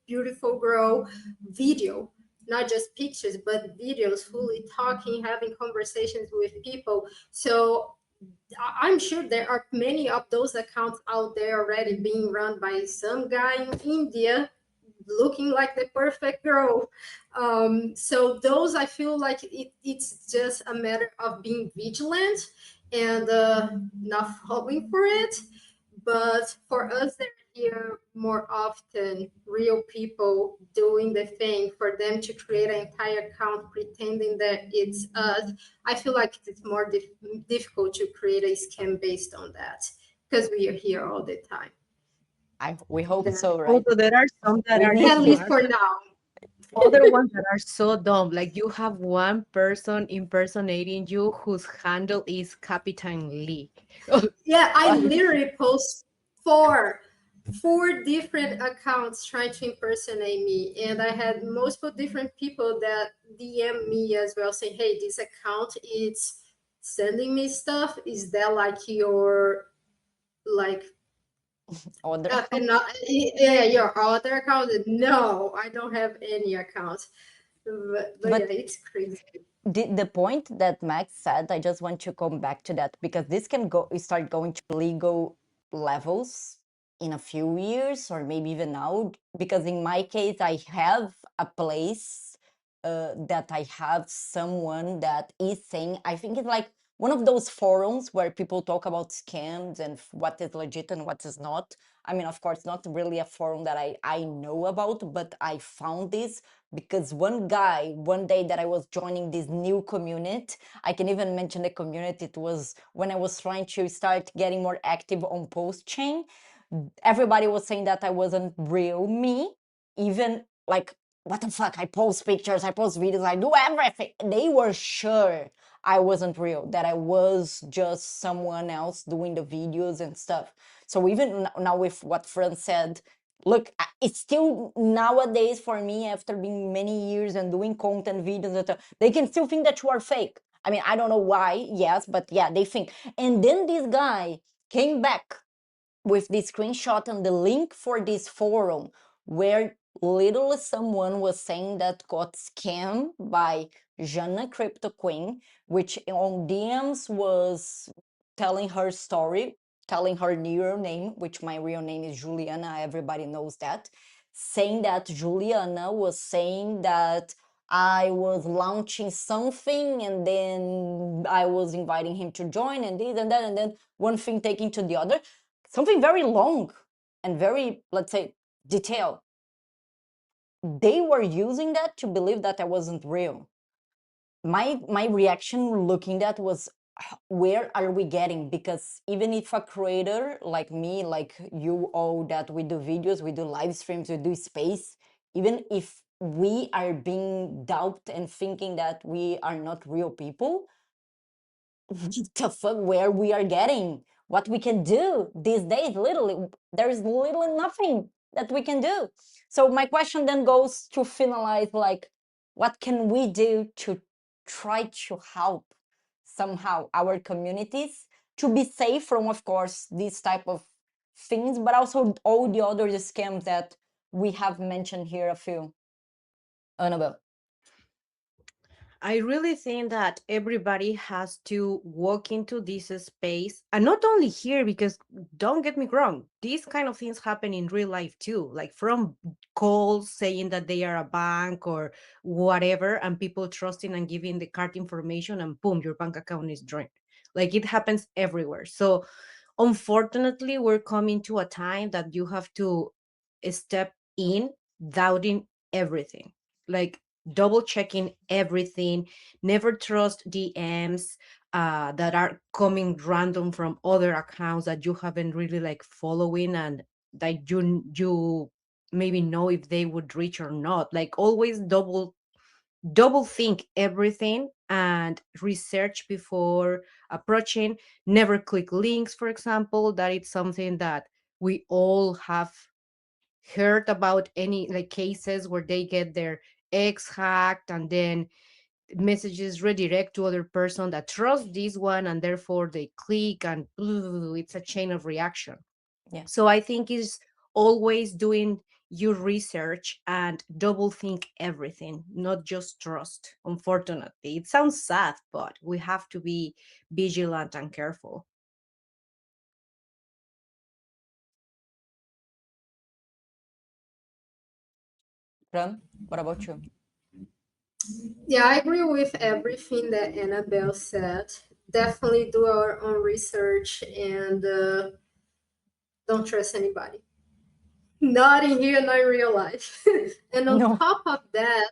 beautiful video, not just pictures, but videos, fully talking, having conversations with people. So I'm sure there are many of those accounts out there already being run by some guy in India looking like the perfect girl. So those, I feel like it's just a matter of being vigilant and not falling for it. But for us that are here more often, real people doing the thing, for them to create an entire account pretending that it's us, I feel like it's more difficult to create a scam based on that, because we are here all the time. We hope That, so, right? Although there are some that We are need at least smart, for now. other ones that are so dumb. Like you have one person impersonating you whose handle is Captain Lee. Yeah, I literally post four different accounts trying to impersonate me, and I had multiple different people that DM me as well, saying, hey, this account is sending me stuff. Is that like your like other. yeah, your other account? No, I don't have any accounts. But yeah, But it's crazy. the point that Max said, I just want to come back to that because this can start going to legal levels in a few years or maybe even now. Because in my case, I have a place that I have someone that is saying, I think it's like one of those forums where people talk about scams and what is legit and what is not. I mean, of course, not really a forum that I know about, but I found this because one guy, one day that I was joining this new community, I can even mention the community. It was when I was trying to start getting more active on post chain. Everybody was saying that I wasn't real me, even like, what the fuck? I post pictures, I post videos, I do everything. They were sure I wasn't real, that I was just someone else doing the videos and stuff. So even now with what Fran said, look, it's still nowadays for me, after being many years and doing content videos, that they can still think that you are fake. I mean, I don't know why, yes, but yeah, they think. And then this guy came back with the screenshot and the link for this forum, where literally someone was saying that got scammed by Jana Crypto Queen, which on DMs was telling her story, telling her real name, which my real name is Juliana, everybody knows that, saying that Juliana was saying that I was launching something and then I was inviting him to join and this and that, and then one thing taking to the other, something very long and very, let's say, detailed. They were using that to believe that I wasn't real. My reaction looking at was, where are we getting? Because even if a creator like me, like you all, that we do videos, we do live streams, we do space, even if we are being doubted and thinking that we are not real people, the fuck, where we are getting, what we can do these days, literally there is literally nothing that we can do. So my question then goes to finalize, like, what can we do to try to help somehow our communities to be safe from, of course, these type of things, but also all the other scams that we have mentioned here a few. Annabelle. I really think that everybody has to walk into this space, and not only here, because don't get me wrong, these kind of things happen in real life too, like from calls saying that they are a bank or whatever, and people trusting and giving the card information, and boom, your bank account is drained. Like it happens everywhere. So unfortunately, we're coming to a time that you have to step in doubting everything, like double checking everything. Never trust DMs that are coming random from other accounts that you haven't really like following, and that you maybe know if they would reach or not. Like always double think everything and research before approaching. Never click links, for example. That is something that we all have heard about, any like cases where they get their eggs hacked, and then messages redirect to other person that trust this one, and therefore they click, and it's a chain of reaction. Yeah. So I think is always doing your research and double think everything, not just trust. Unfortunately, it sounds sad, but we have to be vigilant and careful. Ram, what about you? Yeah, I agree with everything that Annabelle said. Definitely do our own research and don't trust anybody. Not in here, not in real life. And on No. top of that,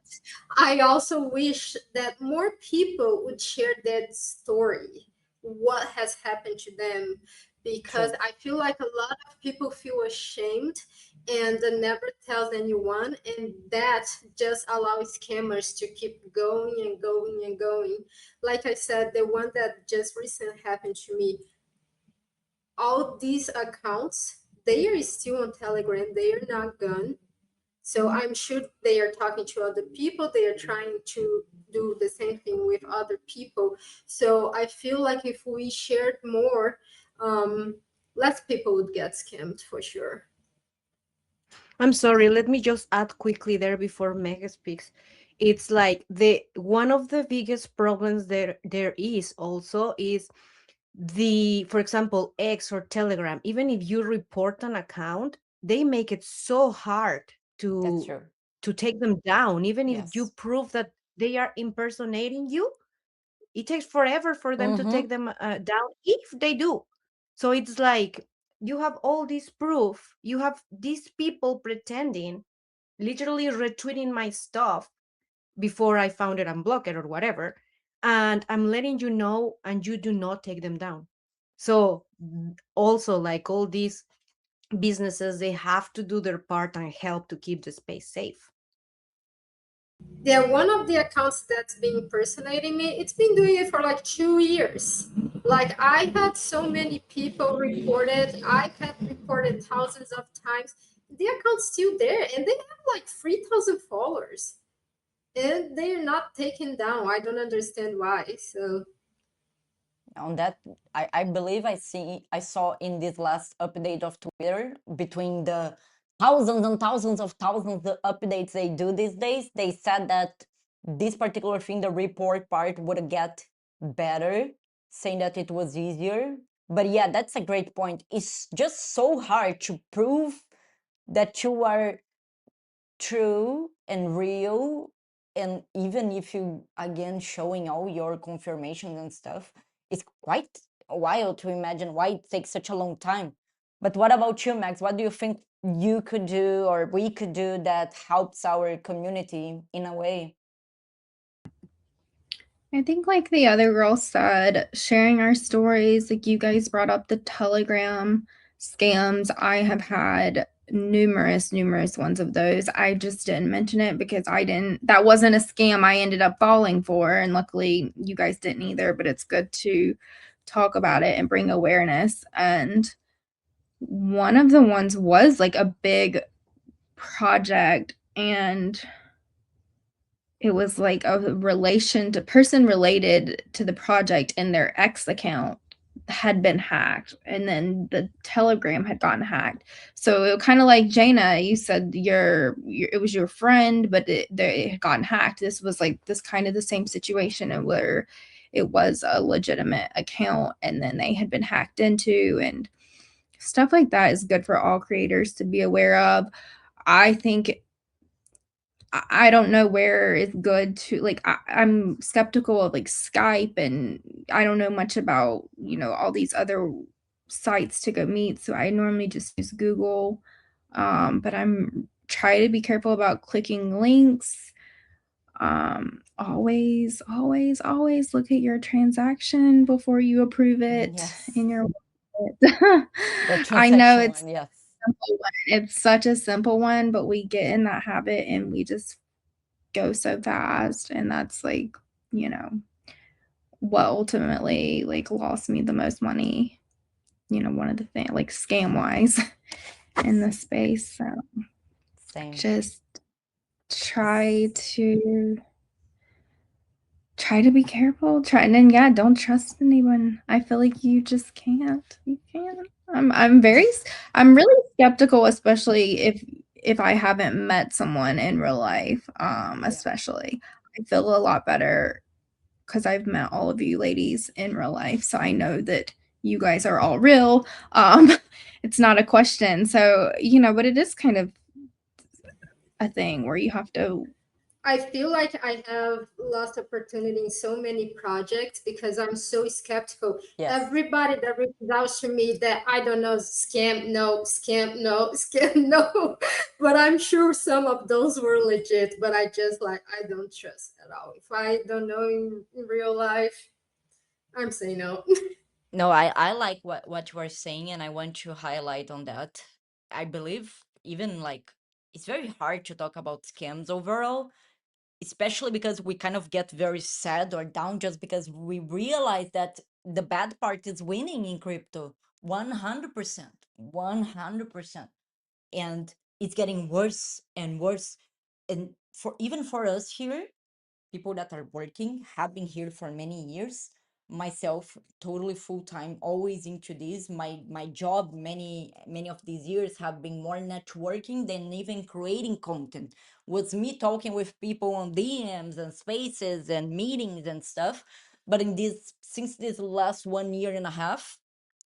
I also wish that more people would share that story, what has happened to them, because True. I feel like a lot of people feel ashamed and never tells anyone, and that just allows scammers to keep going and going and going. Like I said, the one that just recently happened to me, all these accounts, they are still on Telegram, they are not gone. So I'm sure they are talking to other people, they are trying to do the same thing with other people. So I feel like if we shared more, um, less people would get scammed for sure. I'm sorry, let me just add quickly there before Mega speaks. It's like the one of the biggest problems there is also is the, for example, X or Telegram. Even if you report an account, they make it so hard That's to true. take them down. Even if you Yes. prove that they are impersonating you, it takes forever for them to Mm-hmm. take them down, if they do. So it's like you have all this proof, you have these people pretending, literally retweeting my stuff before I found it and block it or whatever, and I'm letting you know, and you do not take them down. So also, like all these businesses, they have to do their part and help to keep the space safe. Yeah, one of the accounts that's been impersonating me, it's been doing it for like 2 years. Like I had so many people reported, I had reported thousands of times. the account's still there, and they have like 3,000 followers, and they're not taken down. I don't understand why. So On that, I believe I saw in this last update of Twitter, between the thousands and thousands of updates they do these days, they said that this particular thing, the report part, would get better, saying that it was easier. But yeah, that's a great point. It's just so hard to prove that you are true and real, and even if you again showing all your confirmations and stuff, it's quite wild to imagine why it takes such a long time. But what about you, Max? What do you think you could do or we could do that helps our community in a way? I think, like the other girl said, sharing our stories, like you guys brought up the Telegram scams. I have had numerous ones of those. I just didn't mention it because that wasn't a scam I ended up falling for. And luckily, you guys didn't either. But it's good to talk about it and bring awareness. And one of the ones was like a big project, and it was like a relation to person related to the project, and their ex account had been hacked, and then the Telegram had gotten hacked. So it kind of like Jana, you said it was your friend, but it had gotten hacked. This was like this kind of the same situation, and where it was a legitimate account and then they had been hacked into, and stuff like that is good for all creators to be aware of. I think I don't know where it's good to like. I'm skeptical of like Skype, and I don't know much about all these other sites to go meet. So I normally just use Google, but I'm try to be careful about clicking links. Always look at your transaction before you approve it Yes, in your wallet. the I know transaction it's one, yes. simple one. It's such a simple one, but we get in that habit and we just go so fast, and that's like, you know, what ultimately like lost me the most money, one of the things like scam wise in this space. So Same. just try to be careful. Try and then yeah, don't trust anyone. I feel like you just can't. You can't. I'm really skeptical, especially if I haven't met someone in real life. Yeah. Especially. I feel a lot better because I've met all of you ladies in real life. So I know that you guys are all real. It's not a question. So, but it is kind of a thing where you have to. I feel like I have lost opportunity in so many projects because I'm so skeptical. Yes. Everybody that reaches out to me that I don't know, scam, no, scam, no, scam, no. But I'm sure some of those were legit, but I just like, I don't trust at all. If I don't know in real life, I'm saying no. No, I like what you are saying, and I want to highlight on that. I believe even like it's very hard to talk about scams overall, especially because we kind of get very sad or down just because we realize that the bad part is winning in crypto 100%, 100%. And it's getting worse and worse. And for even for us here, people that are working, have been here for many years, myself totally full time, always into this. My job many of these years have been more networking than even creating content. Was me talking with people on DMs and spaces and meetings and stuff. But in this since this last 1 year and a half,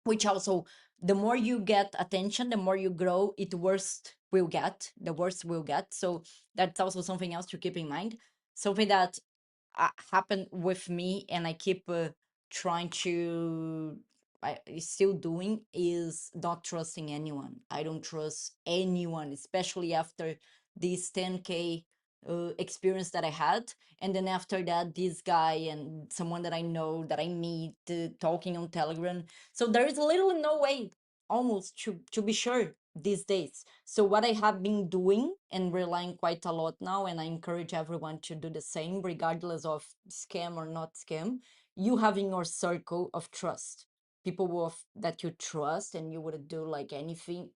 which also, the more you get attention, the more you grow, the worst will get. So that's also something else to keep in mind. Something that happened with me, and I keep trying to still doing, is not trusting anyone. I don't trust anyone, especially after this 10K experience that I had. And then after that, this guy and someone that I know that I meet talking on Telegram. So there is literally no way almost to be sure these days. So what I have been doing and relying quite a lot now, and I encourage everyone to do the same, regardless of scam or not scam, you have in your circle of trust people that you trust, and you would do like anything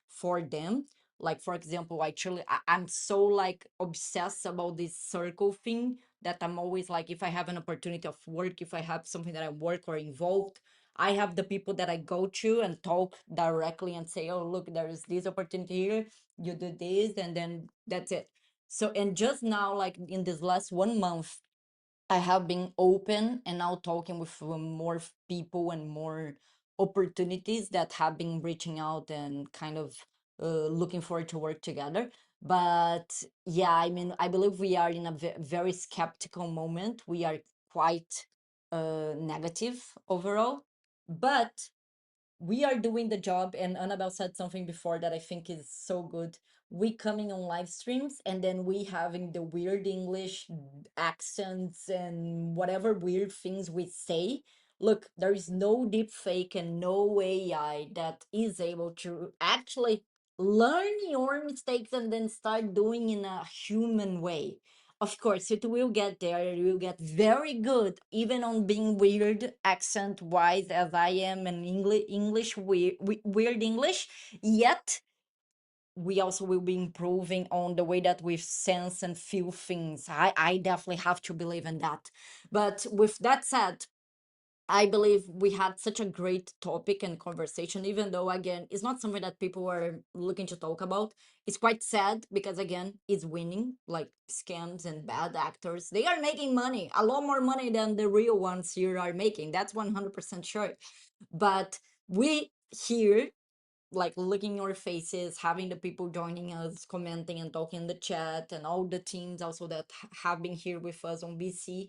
for them. Like for example, I'm so like obsessed about this circle thing that I'm always like, if I have an opportunity of work, if I have something that I work or involved, I have the people that I go to and talk directly and say, oh look, there is this opportunity here, you do this, and then that's it. So, and just now, like in this last 1 month, I have been open and now talking with more people and more opportunities that have been reaching out and kind of looking forward to work together. But yeah, I mean, I believe we are in a very skeptical moment. We are quite negative overall, but we are doing the job. And Annabelle said something before that I think is so good. We coming on live streams and then we having the weird English accents and whatever weird things we say. Look, there is no deep fake and no AI that is able to actually learn your mistakes and then start doing in a human way. Of course, it will get there. You will get very good, even on being weird accent wise, as I am, and English weird English. Yet we also will be improving on the way that we sense and feel things. I definitely have to believe in that. But with that said, I believe we had such a great topic and conversation, even though, again, it's not something that people are looking to talk about. It's quite sad because, again, it's winning, like scams and bad actors. They are making money, a lot more money than the real ones here are making. That's 100% sure. But we here, like looking your faces, having the people joining us, commenting and talking in the chat, and all the teams also that have been here with us on BC,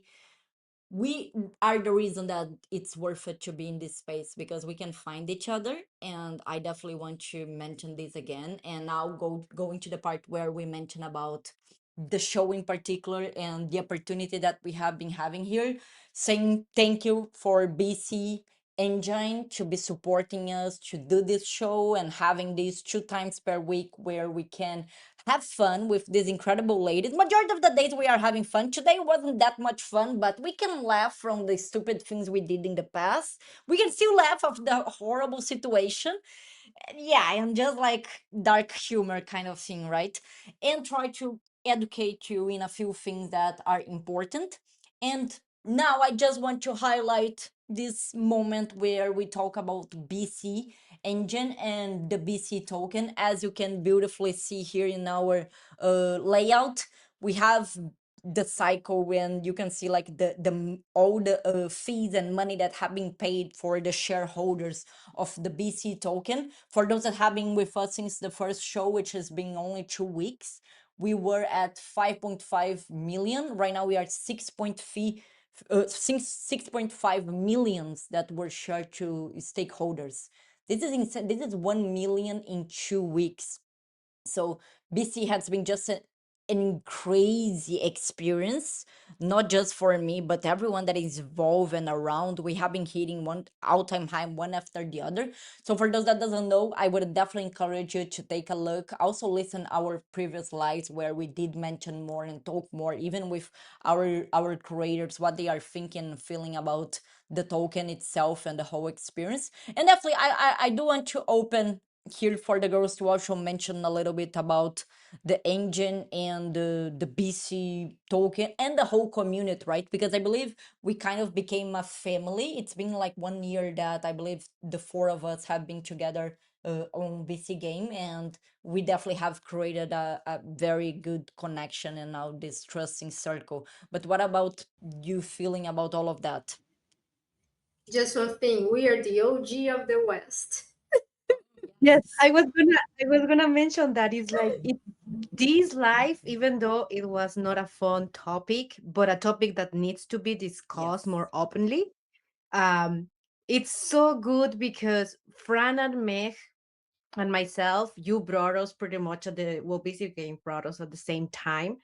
we are the reason that it's worth it to be in this space because we can find each other. And I definitely want to mention this again, and now go into the part where we mention about the show in particular and the opportunity that we have been having here, saying thank you for BC Engine to be supporting us to do this show and having these 2 times per week where we can have fun with these incredible ladies. Majority of the days we are having fun. Today wasn't that much fun, but we can laugh from the stupid things we did in the past. We can still laugh of the horrible situation. Yeah, and just like dark humor kind of thing, right? And try to educate you in a few things that are important. And now I just want to highlight this moment where we talk about BC engine and the BC token. As you can beautifully see here in our layout, we have the cycle when you can see like all the fees and money that have been paid for the shareholders of the BC token. For those that have been with us since the first show, which has been only 2 weeks, we were at 5.5 million. Right now we are 6.5 millions that were shared to stakeholders. This is insane. This is 1 million in 2 weeks. So BC has been just an crazy experience, not just for me, but everyone that is involved and around. We have been hitting one all-time high one after the other. So for those that doesn't know, I would definitely encourage you to take a look. Also listen our previous lives where we did mention more and talk more, even with our creators, what they are thinking and feeling about the token itself and the whole experience. And definitely I do want to open here for the girls to also mention a little bit about the engine and the BC token and the whole community, right? Because I believe we kind of became a family. It's been like 1 year that I believe the four of us have been together on BC game, and we definitely have created a very good connection and now this trusting circle. But what about you feeling about all of that? Just one thing, we are the OG of the West. Yes, Yes. I was gonna mention that it's like this life, even though it was not a fun topic, but a topic that needs to be discussed Yes. more openly. Um, it's so good because Fran and Meg and myself, you brought us pretty much at the well, basically game brought us at the same time,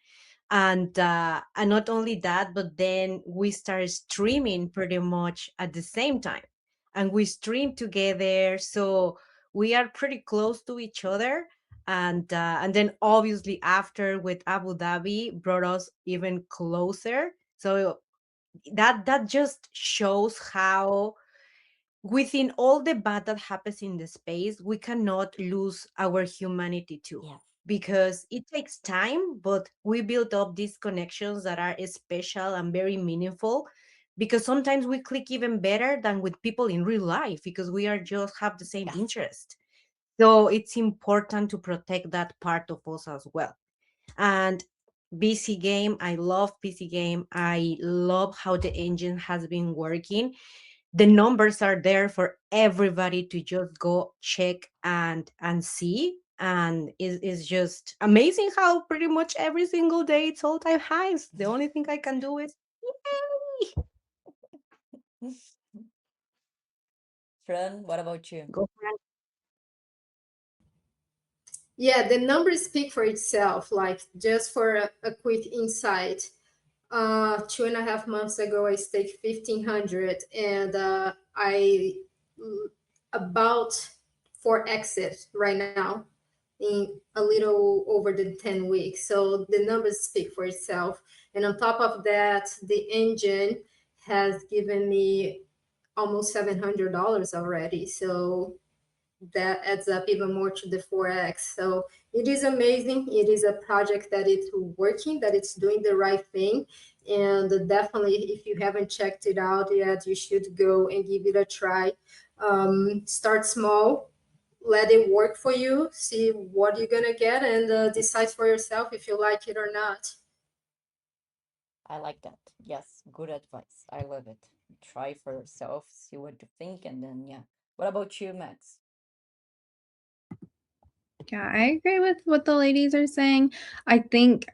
and not only that, but then we started streaming pretty much at the same time, and we stream together, so we are pretty close to each other. And then obviously after with Abu Dhabi brought us even closer. So that just shows how within all the bad that happens in the space, we cannot lose our humanity too, Yeah. because it takes time, but we build up these connections that are special and very meaningful, because sometimes we click even better than with people in real life because we are just have the same Yes. interest. So it's important to protect that part of us as well. And PC game, I love PC game. I love how the engine has been working. The numbers are there for everybody to just go check and see, and is just amazing how pretty much every single day it's all-time highs. The only thing I can do is yay. Fran, what about you? Go for it. Yeah, the numbers speak for itself. Like, just for a quick insight, 2.5 months ago I staked 1,500, and I about for exit right now in a little over the 10 weeks. So the numbers speak for itself. And on top of that, the engine has given me almost $700 already. So that adds up even more to the 4x. So it is amazing. It is a project that it's working, that it's doing the right thing. And definitely, if you haven't checked it out yet, you should go and give it a try. Start small, let it work for you, see what you're gonna get, and decide for yourself if you like it or not. I like that. Yes, good advice. I love it. Try for yourself, see what you think, and then yeah. What about you, Max? Yeah, I agree with what the ladies are saying. I think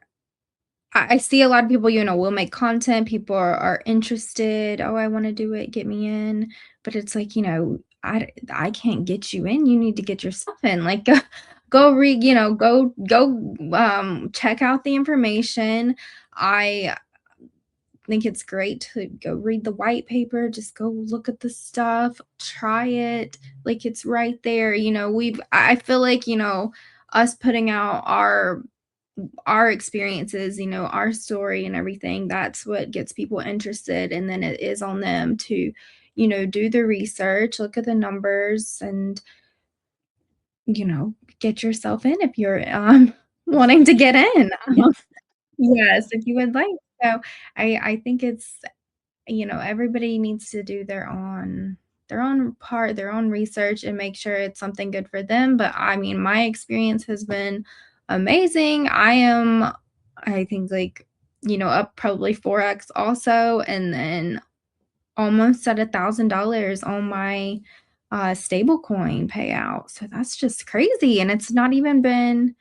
I see a lot of people, will make content. People are interested. Oh, I want to do it. Get me in. But it's like, I can't get you in. You need to get yourself in. Like, go read, go check out the information. I think it's great to go read the white paper, just go look at the stuff, try it. Like, it's right there. I feel like, us putting out our experiences, our story and everything, that's what gets people interested. And then it is on them to, do the research, look at the numbers, and, get yourself in if you're wanting to get in. Yeah. Yes, if you would like. So I think it's, everybody needs to do their own part, their own research, and make sure it's something good for them. But I mean, my experience has been amazing. I think, like, up probably 4x also, and then almost at $1,000 on my stable coin payout. So that's just crazy. And it's not even been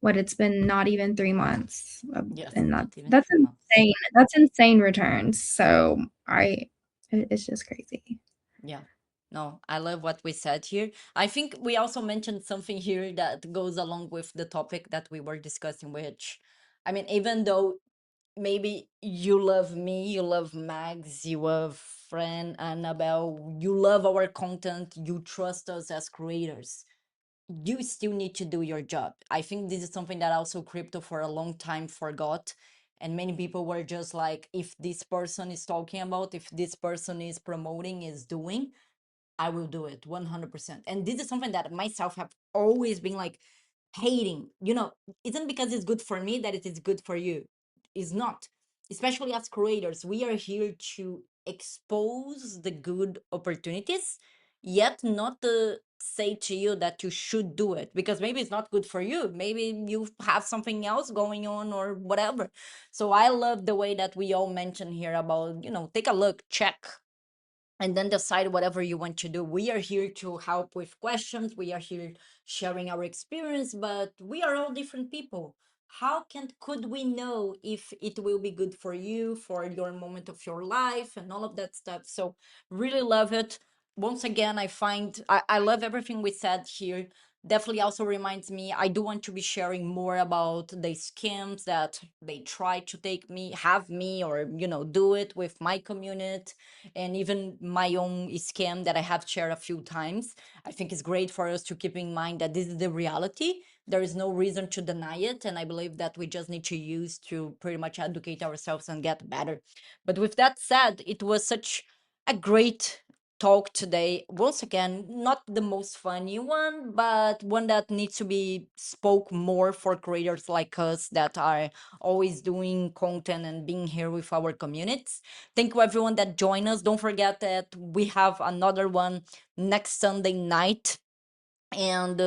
it's been not even 3 months. Yes, And not even that's 3 months. insane. That's insane returns. So it's just crazy. Yeah. No, I love what we said here. I think we also mentioned something here that goes along with the topic that we were discussing, which, I mean, even though maybe you love me, you love Mags, you love Fran, Annabelle, you love our content, you trust us as creators, you still need to do your job. I think this is something that also crypto for a long time forgot. And many people were just like, if this person is talking about, if this person is promoting, is doing, I will do it 100%. And this is something that myself have always been like hating. Isn't because it's good for me that it is good for you. It's not. Especially as creators, we are here to expose the good opportunities, yet not to say to you that you should do it because maybe it's not good for you. Maybe you have something else going on or whatever. So I love the way that we all mention here about, take a look, check, and then decide whatever you want to do. We are here to help with questions. We are here sharing our experience, but we are all different people. How could we know if it will be good for you, for your moment of your life, and all of that stuff? So really love it. Once again, I love everything we said here. Definitely also reminds me, I do want to be sharing more about the scams that they try to have me, or do it with my community, and even my own scam that I have shared a few times. I think it's great for us to keep in mind that this is the reality. There is no reason to deny it. And I believe that we just need to use to pretty much educate ourselves and get better. But with that said, it was such a great talk today. Once again, not the most funny one, but one that needs to be spoke more for creators like us that are always doing content and being here with our communities. Thank you everyone that joined us. Don't forget that we have another one next Sunday night. And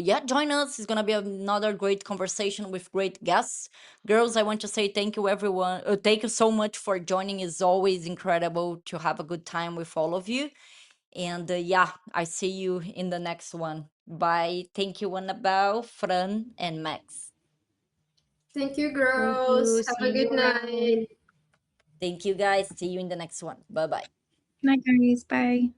yeah, join us. It's gonna be another great conversation with great guests. Girls, I want to say thank you everyone. Thank you so much for joining. It's always incredible to have a good time with all of you. And yeah, I see you in the next one. Bye. Thank you, Annabelle, Fran, and Max. Thank you, Thank girls. you. Have See a good you night. around. Thank you, guys. See you in the next one. Bye bye. Night, guys. Bye.